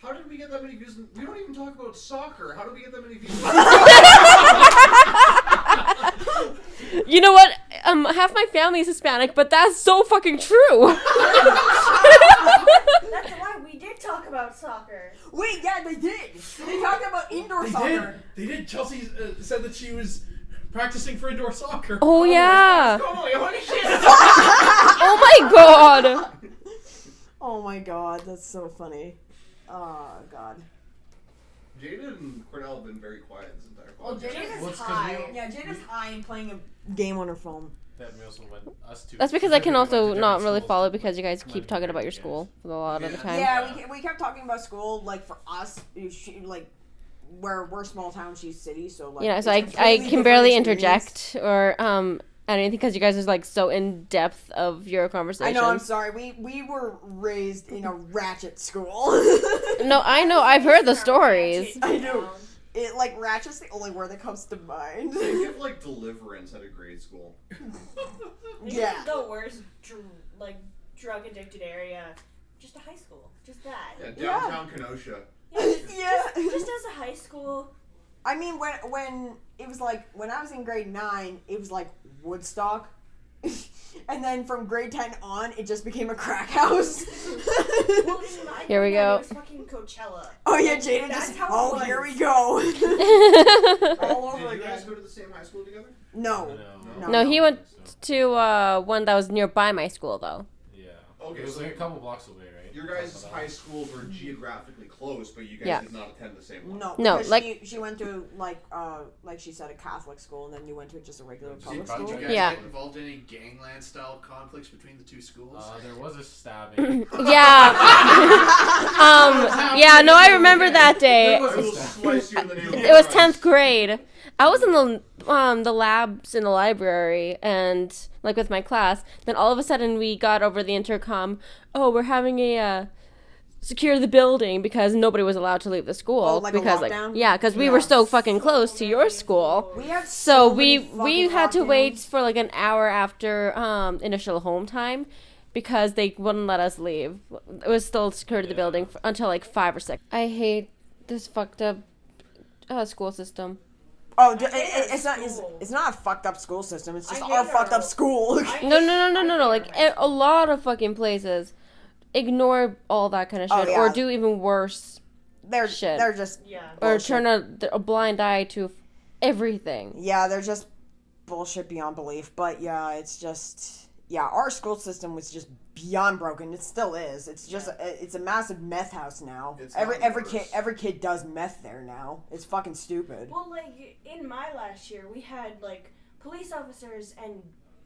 How did we get that many views? We don't even talk about soccer. How did we get that many views? You know what? Half my family is Hispanic, but that's so fucking true. that's why we did talk about soccer. Wait, yeah, they did. They talked about indoor soccer. They did. Chelsea said that she was practicing for indoor soccer. Oh yeah. Holy shit! Oh my god. Oh my god, that's so funny. Oh god. Jaida and Kordell have been very quiet this entire Well, podcast. Jada's Well, it's 'cause high. we- Yeah, Jada's high and playing a game on her phone. That we also went, us two. That's because I can we went to also different not really schools. follow because you guys Come keep on, talking about your yes. school a lot of the time. Yeah, we kept talking about school. Like for us, like we're small town, she's city, so like. Yeah, so it's I completely can different barely experience. interject or anything because you guys are like so in depth of your I conversation. know. I'm sorry. We were raised in a ratchet school. No, I know. I've heard the stories. I know. It like ratchet's the only word that comes to mind. They give like deliverance at a grade school. Yeah. The worst, drug addicted area. Just a high school. Just that. Yeah, downtown Kenosha. Yeah. Just as a high school. I mean, when it was like when I was in grade 9, it was like Woodstock, and then from grade 10 on, it just became a crack house. Well, in my Here we grade, go. It was fucking Coachella. Oh yeah, Jaida That's just. how it Oh, was. here we go. All over Did you guys again. go to the same high school together? No. No. No, he went to one that was nearby my school though. Yeah. Okay, It was so like a couple blocks away, right? your guys' high schools were geographically close, but you guys Yeah. did not attend the same one. No. No, because like- she went to like she said a Catholic school, and then you went to just a regular See, public but school. Did you guys Yeah. get involved in any gangland style conflicts between the two schools? There was a stabbing. Yeah. Yeah. No, I remember that day. I will slice you in the nail. It was 10th grade. I was in the labs in the library and like with my class. Then all of a sudden we got over the intercom. Oh, we're having a secure the building because nobody was allowed to leave the school Oh, like a because lockdown? because we Yeah. were so fucking close to your school. We had So many we fucking had to wait lockdowns. for like an hour after initial home time because they wouldn't let us leave. It was still secured to the building until like 5 or 6. I hate this fucked up school system. Oh, I hate our it's not. school. It's not a fucked up school system. It's just I our hate fucked our- up school. No. Like a lot of fucking places ignore all that kind of Oh, shit yeah. or do even worse They're Shit. they're just Yeah. or bullshit. turn a blind eye to everything. Yeah, they're just bullshit beyond belief. But yeah, it's just our school system was just beyond broken. It still is. It's just it's a massive meth house now. It's Every gotten worse. every kid does meth there now. It's fucking stupid. Well, like in my last year, we had like police officers and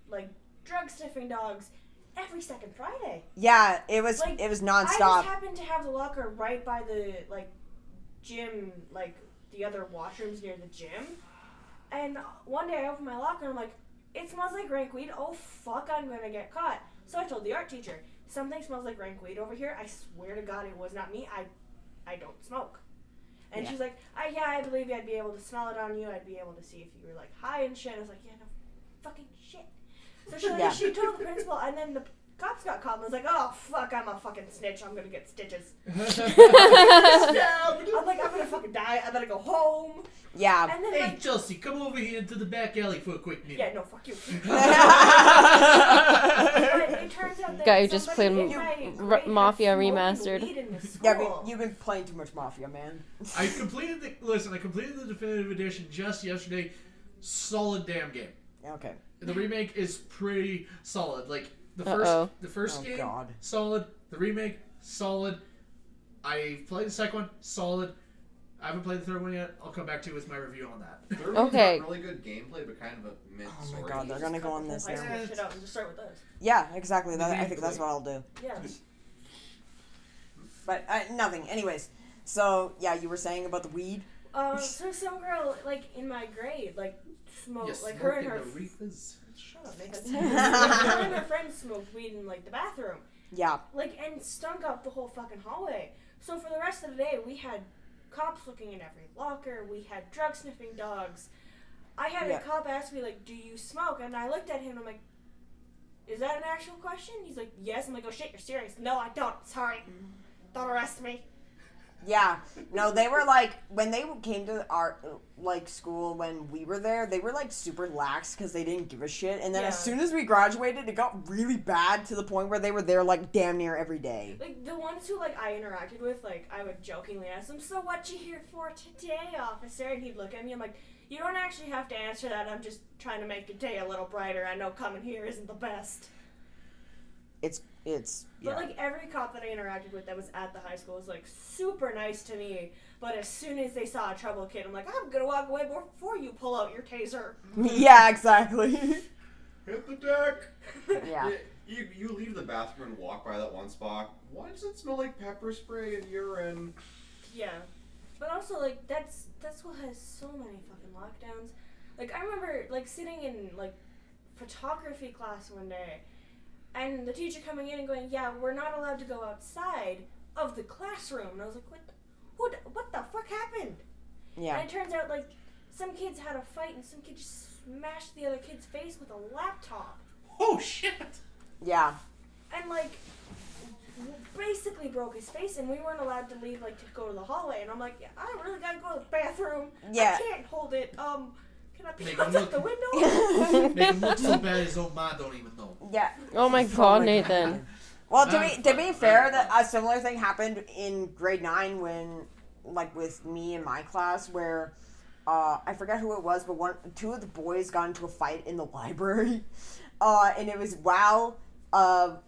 like drug sniffing dogs every second Friday. Yeah, it was Like, I nonstop. just happened to have the locker right by the like gym, like the other washrooms near the gym. And one day I opened my locker and I'm like, it smells like rank weed. Oh fuck, I'm gonna get caught. So I told the art teacher, something smells like rank weed over here. I swear to God, it was not me. I don't smoke. And Yeah. she's like, I believe you. I'd be able to smell it on you. I'd be able to see if you were like high and shit. I was like, yeah, no fucking shit. So she Yeah. she told the principal, and then cops got called. And I was like, oh fuck, I'm a fucking snitch. I'm gonna get stitches. I'm like, I'm gonna fucking die. I better go home. Yeah. And then Hey, like, Chelsea, come over here into the back alley for a quick minute. yeah, no, fuck you. But it turns out that Guy who just somebody played in my grade had Mafia smoking Remastered. weed in the Yeah, school. but you've been playing too much Mafia, man. I completed the definitive edition just yesterday. Solid damn game. Okay. The remake is pretty solid. Like the Uh-oh. first Oh, game, God. solid. The remake, solid. I played the second one, solid. I haven't played the third one yet. I'll come back to you with my review on that. Third one's Okay. got really good gameplay, but kind of a mid Oh my story. God, they're gonna go on this High now. school shit out and just start with us. Yeah, exactly. I think that's what I'll do. Yeah. But nothing. Anyways, so yeah, you were saying about the weed. So some girl like in my grade like smoked Yes, like her and her. Shut up, Nathan. Her and her friends smoked weed in like the bathroom. Yeah. Like and stunk up the whole fucking hallway. So for the rest of the day, we had cops looking in every locker. We had drug sniffing dogs. I had Yeah. a cop ask me like, "Do you smoke?" And I looked at him. And I'm like, "Is that an actual question?" He's like, "Yes." I'm like, "Oh shit, you're serious?" "No, I don't. Sorry. Don't arrest me." Yeah. No, they were like, when they came to our, like, school when we were there, they were, like, super lax because they didn't give a shit. And then Yeah. as soon as we graduated, it got really bad to the point where they were there, like, damn near every day. Like, the ones who, like, I interacted with, like, I would jokingly ask them, "So what you here for today, officer?" And he'd look at me, I'm like, "You don't actually have to answer that. I'm just trying to make your day a little brighter. I know coming here isn't the best." It's, But, yeah. like, every cop that I interacted with that was at the high school was, like, super nice to me. But as soon as they saw a trouble kid, I'm like, "I'm gonna walk away before you pull out your taser." Yeah, exactly. Hit the deck! Yeah. You leave the bathroom and walk by that one spot. Why does it smell like pepper spray and urine? Yeah. But also, like, that school has so many fucking lockdowns. Like, I remember, like, sitting in, like, photography class one day, and the teacher coming in and going, "Yeah, we're not allowed to go outside of the classroom." And I was like, what the fuck happened? Yeah. And it turns out, like, some kids had a fight, and some kid just smashed the other kid's face with a laptop. Oh shit! Yeah. And, like, basically broke his face, and we weren't allowed to leave, like, to go to the hallway. And I'm like, "Yeah, I really gotta go to the bathroom. Yeah. I can't hold it. Can I Make peek him out look- the window?" Make him look so bad his own mom don't even know. Yeah. Oh my god, Nathan. Well, Not to be fun. fair, that a similar thing happened in grade 9 when, like, with me and my class, where I forget who it was, but two of the boys got into a fight in the library, and it was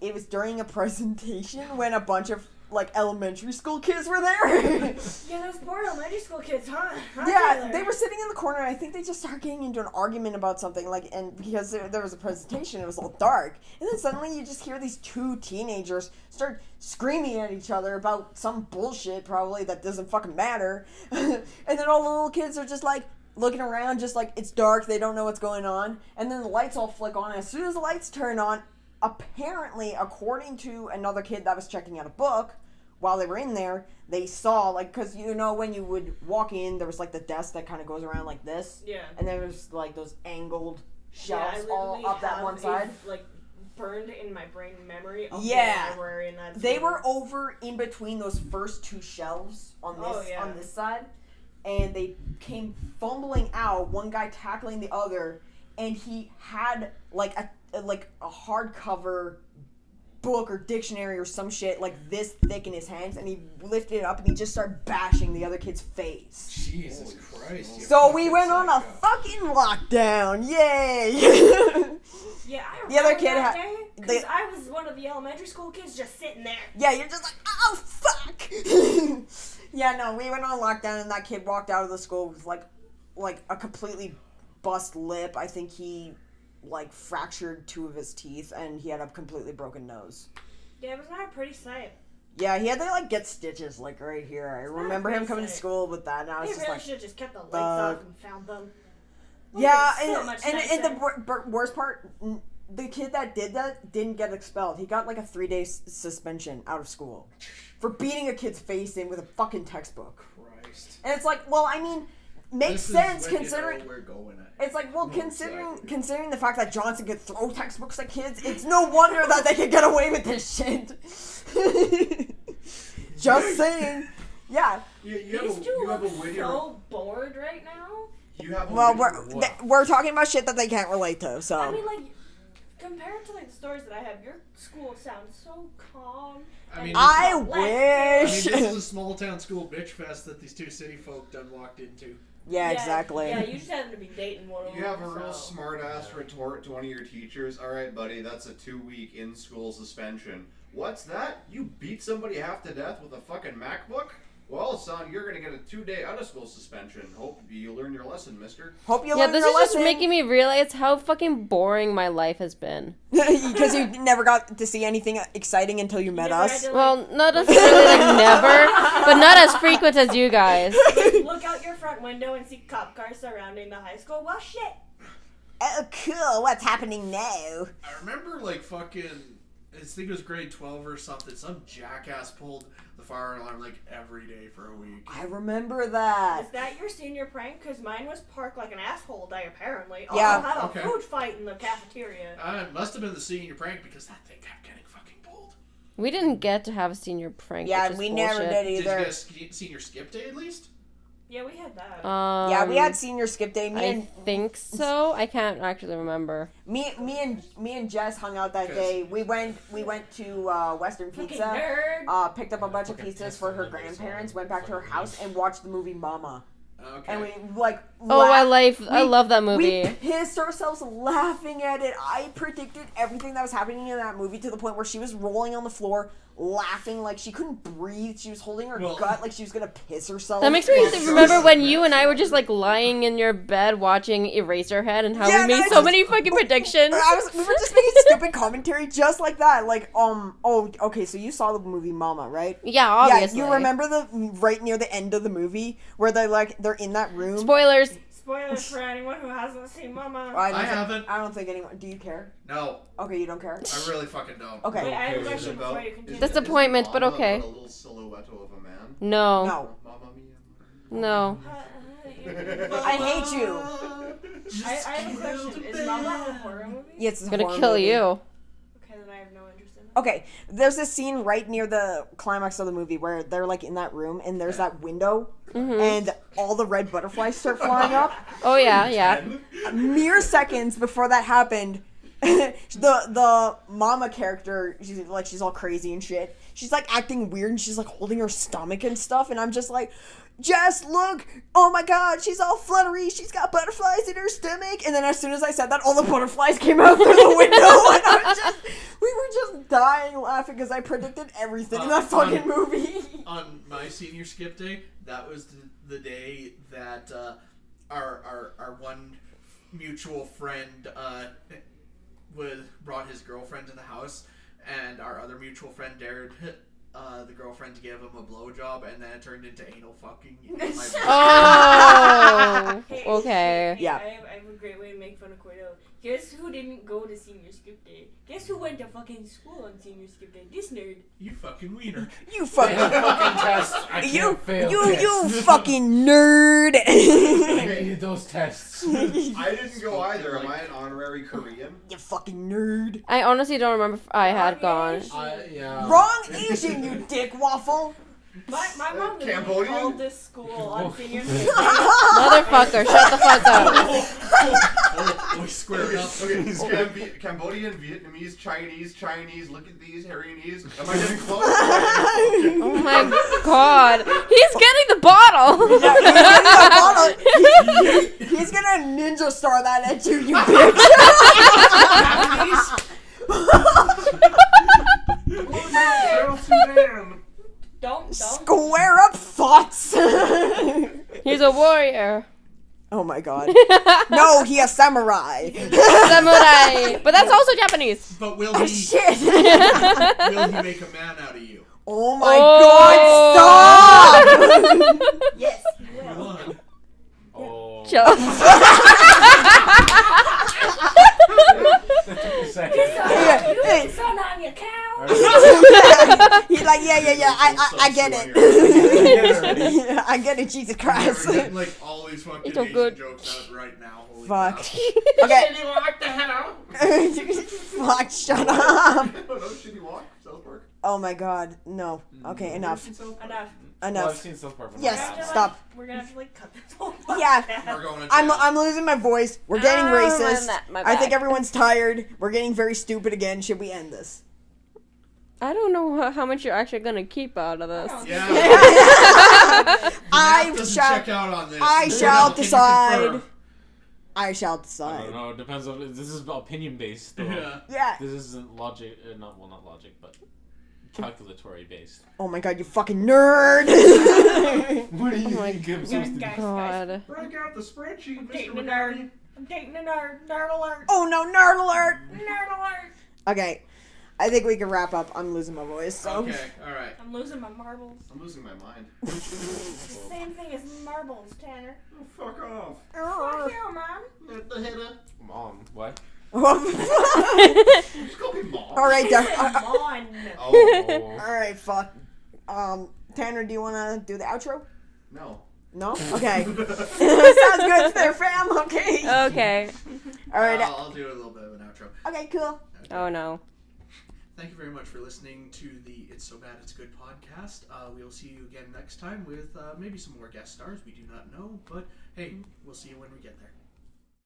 it was during a presentation when a bunch of, like, elementary school kids were there. Yeah, those poor elementary school kids, huh? Yeah, Taylor? they were sitting in the corner, and I think they just started getting into an argument about something, like, and because there was a presentation, it was all dark, and then suddenly you just hear these two teenagers start screaming at each other about some bullshit, probably, that doesn't fucking matter, and then all the little kids are just, like, looking around, just like, it's dark, they don't know what's going on, and then the lights all flick on, and as soon as the lights turn on, apparently, according to another kid that was checking out a book, while they were in there, they saw, like, because, you know, when you would walk in, there was, like, the desk that kind of goes around like this. Yeah. And there was, like, those angled Yeah, I shelves all literally up that have one side. it, like, burned in my brain memory of Yeah. the library and that. They school. were over in between those first two shelves on this Oh, yeah. on this side, and they came fumbling out, one guy tackling the other, and he had, like, a hardcover book or dictionary or some shit like this thick in his hands, and he lifted it up and he just started bashing the other kid's face. Jesus Christ! you So we fucking went on a psycho. fucking lockdown. Yay! Yeah, I The other remember kid that had- day, the- 'cause I was one of the elementary school kids just sitting there. Yeah, you're just like, oh fuck. Yeah, no, we went on lockdown and that kid walked out of the school with like a completely bust lip. I think he like fractured 2 of his teeth and he had a completely broken nose. Yeah, it was not a pretty sight. Yeah, he had to like get stitches like right here. I It's not remember him pretty coming to sight. school with that, and I was They just really like, should have just kept the lights fuck. off and found them. yeah, Would've been so and much and the nicer. worst part, the kid that did that didn't get expelled. He got like a 3-day suspension out of school for beating a kid's face in with a fucking textbook. Christ. And it's like, well, I mean, makes This is sense when you considering. know we're going at. It's like, well, No, considering exactly. considering the fact that Johnson could throw textbooks at kids, it's no wonder that they could get away with this shit. Just saying. Yeah. You These two have a look wittier. so bored right now. You have a Well, wittier- we're talking about shit that they can't relate to. So. I mean, like, compared to like the stories that I have, your school sounds so calm. I mean, I I wish. mean, this is a small town school bitch fest that these two city folk done walked into. Yeah, exactly. Yeah, you just happen to be dating one of them. You have a real so. smart ass retort to one of your teachers. All right, buddy, that's a 2-week in-school suspension. What's that? You beat somebody half to death with a fucking MacBook? Well, son, you're gonna get a 2-day out-of-school suspension. Hope you learn your lesson, mister. Hope you Yeah, learn this your is just lesson. making me realize how fucking boring my life has been. Because you never got to see anything exciting until you met never us. had to, Well, not necessarily like never, but not as frequent as you guys. look out your front window and see cop cars surrounding the high school. Well, shit. Oh, cool. What's happening now? I remember like fucking, I think it was grade 12 or something. Some jackass pulled the fire alarm like every day for a week. I remember that. Is that your senior prank? Because mine was parked like an asshole day, apparently. Yeah. Also had a Okay. food fight in the cafeteria. It must have been the senior prank because that thing kept getting fucking pulled. We didn't get to have a senior prank. Yeah, which and is we bullshit. never did Did you either. get a senior skip day at least? Yeah, we had that. Yeah, we had senior skip day. I think so. I can't actually remember. Me and Jess hung out that day. We went to Western Fucking Pizza. nerd. Picked up a bunch of Fucking pizzas for her tested grandparents. themselves. Went back to her house and watched the movie Mama. Okay. And we like. Oh, I laughed. I love that movie. We pissed ourselves laughing at it. I predicted everything that was happening in that movie to the point where she was rolling on the floor, laughing like she couldn't breathe. She was holding her Well- gut like she was gonna piss herself. That makes me remember when you and I were just like lying in your bed watching Eraserhead and how Yeah, we made no, I so just- many fucking predictions. We were just making stupid commentary just like that. Like, oh, okay, so you saw the movie Mama, right? Yeah, obviously. Yeah, you remember the right near the end of the movie where they're in that room? Spoilers. Spoilers for anyone who hasn't seen Mama. I I haven't. I don't think anyone. Do you care? No, Okay, you don't care. I really fucking don't. Okay. Wait, I have a Is it question about- before you continue. Disappointment, is but Mama okay. about a little silhouette of a man? No. No. Mamma mia. No. I hate you. I have a question. Is Mama a horror movie? Yeah, it's a It's gonna horror kill movie. you. Okay, then I have no interest in it. Okay, there's a scene right near the climax of the movie where they're like in that room and there's that window and all the red butterflies start flying up. Oh yeah, yeah. Mere seconds before that happened, the mama character, she's all crazy and shit. She's like acting weird and she's like holding her stomach and stuff, and I'm just like, Jess, look! Oh my god, she's all fluttery. She's got butterflies in her stomach. And then as soon as I said that, all the butterflies came out through the window, and we were just dying laughing because I predicted everything in that fucking movie. On my senior skip day, that was the day that our one mutual friend brought his girlfriend to the house, and our other mutual friend dared the girlfriend to give him a blowjob, and then it turned into anal fucking. in my Oh. Hey, Okay. hey, Yeah. I have a great way to make fun of Kordell. Guess who didn't go to senior skip day? Guess who went to fucking school on senior skip day? This nerd. You fucking wiener. You fucking Fucking test. I can't you fail you tests. fucking nerd. I need those tests. I didn't go either. Am I an honorary Korean? You fucking nerd. I honestly don't remember if I had gone. Yeah. Wrong Asian, you dick waffle. My mom literally Cambodian? called this school on senior skip day. Motherfucker, shut the fuck up. We squared up. Okay, Cambodian, Vietnamese, Chinese, look at these, hairy-knees. Am I getting close? Oh my god. He's getting the bottle. He's gonna ninja star that at you, you bitch. Don't. Square up thoughts. He's a warrior. Oh my god. No, he a samurai. Samurai. But that's also Japanese. But will Oh, he? shit. Will he make a man out of you? Oh my Oh. god, stop! Yes, he Come will. on. Oh. Chill. That took a second. Hey, Son on your cow. he like, yeah. I get Sauce it. Yeah, I get it. Jesus We're Christ. getting like all these fucking It's all Asian good. jokes out right now. Holy Fuck. crap. Okay. What the hell? Fuck. Shut up. No, Shitty Walk, South Park. Oh my God. No. Okay. Enough. Enough. Well, I've Enough. seen South Park. but Yes, not We're gonna have to, stop. We're gonna have to like cut this whole Yeah. podcast. We're going to I'm losing my voice. We're getting racist. my I think back. everyone's tired. We're getting very stupid again. Should we end this? I don't know how much you're actually gonna keep out of this. Yeah. I doesn't shall. check out on this. I Cordell, shall can you decide. confirm? I shall I don't decide. know. It depends on. This is opinion based. Though. Yeah. Yeah. This isn't logic. Not logic, but calculatory based. Oh my God, you fucking nerd. What do you think I'm supposed to do? Guys. God. Break out the spreadsheet, I'm Mr. dating a McCartney. nerd. I'm dating a nerd. Nerd alert. Oh no, nerd alert. Nerd alert. Okay, I think we can wrap up. I'm losing my voice. So. Okay, alright. I'm losing my marbles. I'm losing my mind. Same thing as marbles, Tanner. Oh, fuck off. Fuck you, Mom. Let the hitter. Mom, what? Just call me mom. All right, Come on. Oh. all right, fuck. Tanner, do you want to do the outro? No. No. Okay. Sounds good there, fam. Okay. Okay. All right. I'll do a little bit of an outro. Okay. Cool. Oh no. Thank you very much for listening to the It's So Bad It's Good podcast. We will see you again next time with maybe some more guest stars. We do not know, but hey, we'll see you when we get there.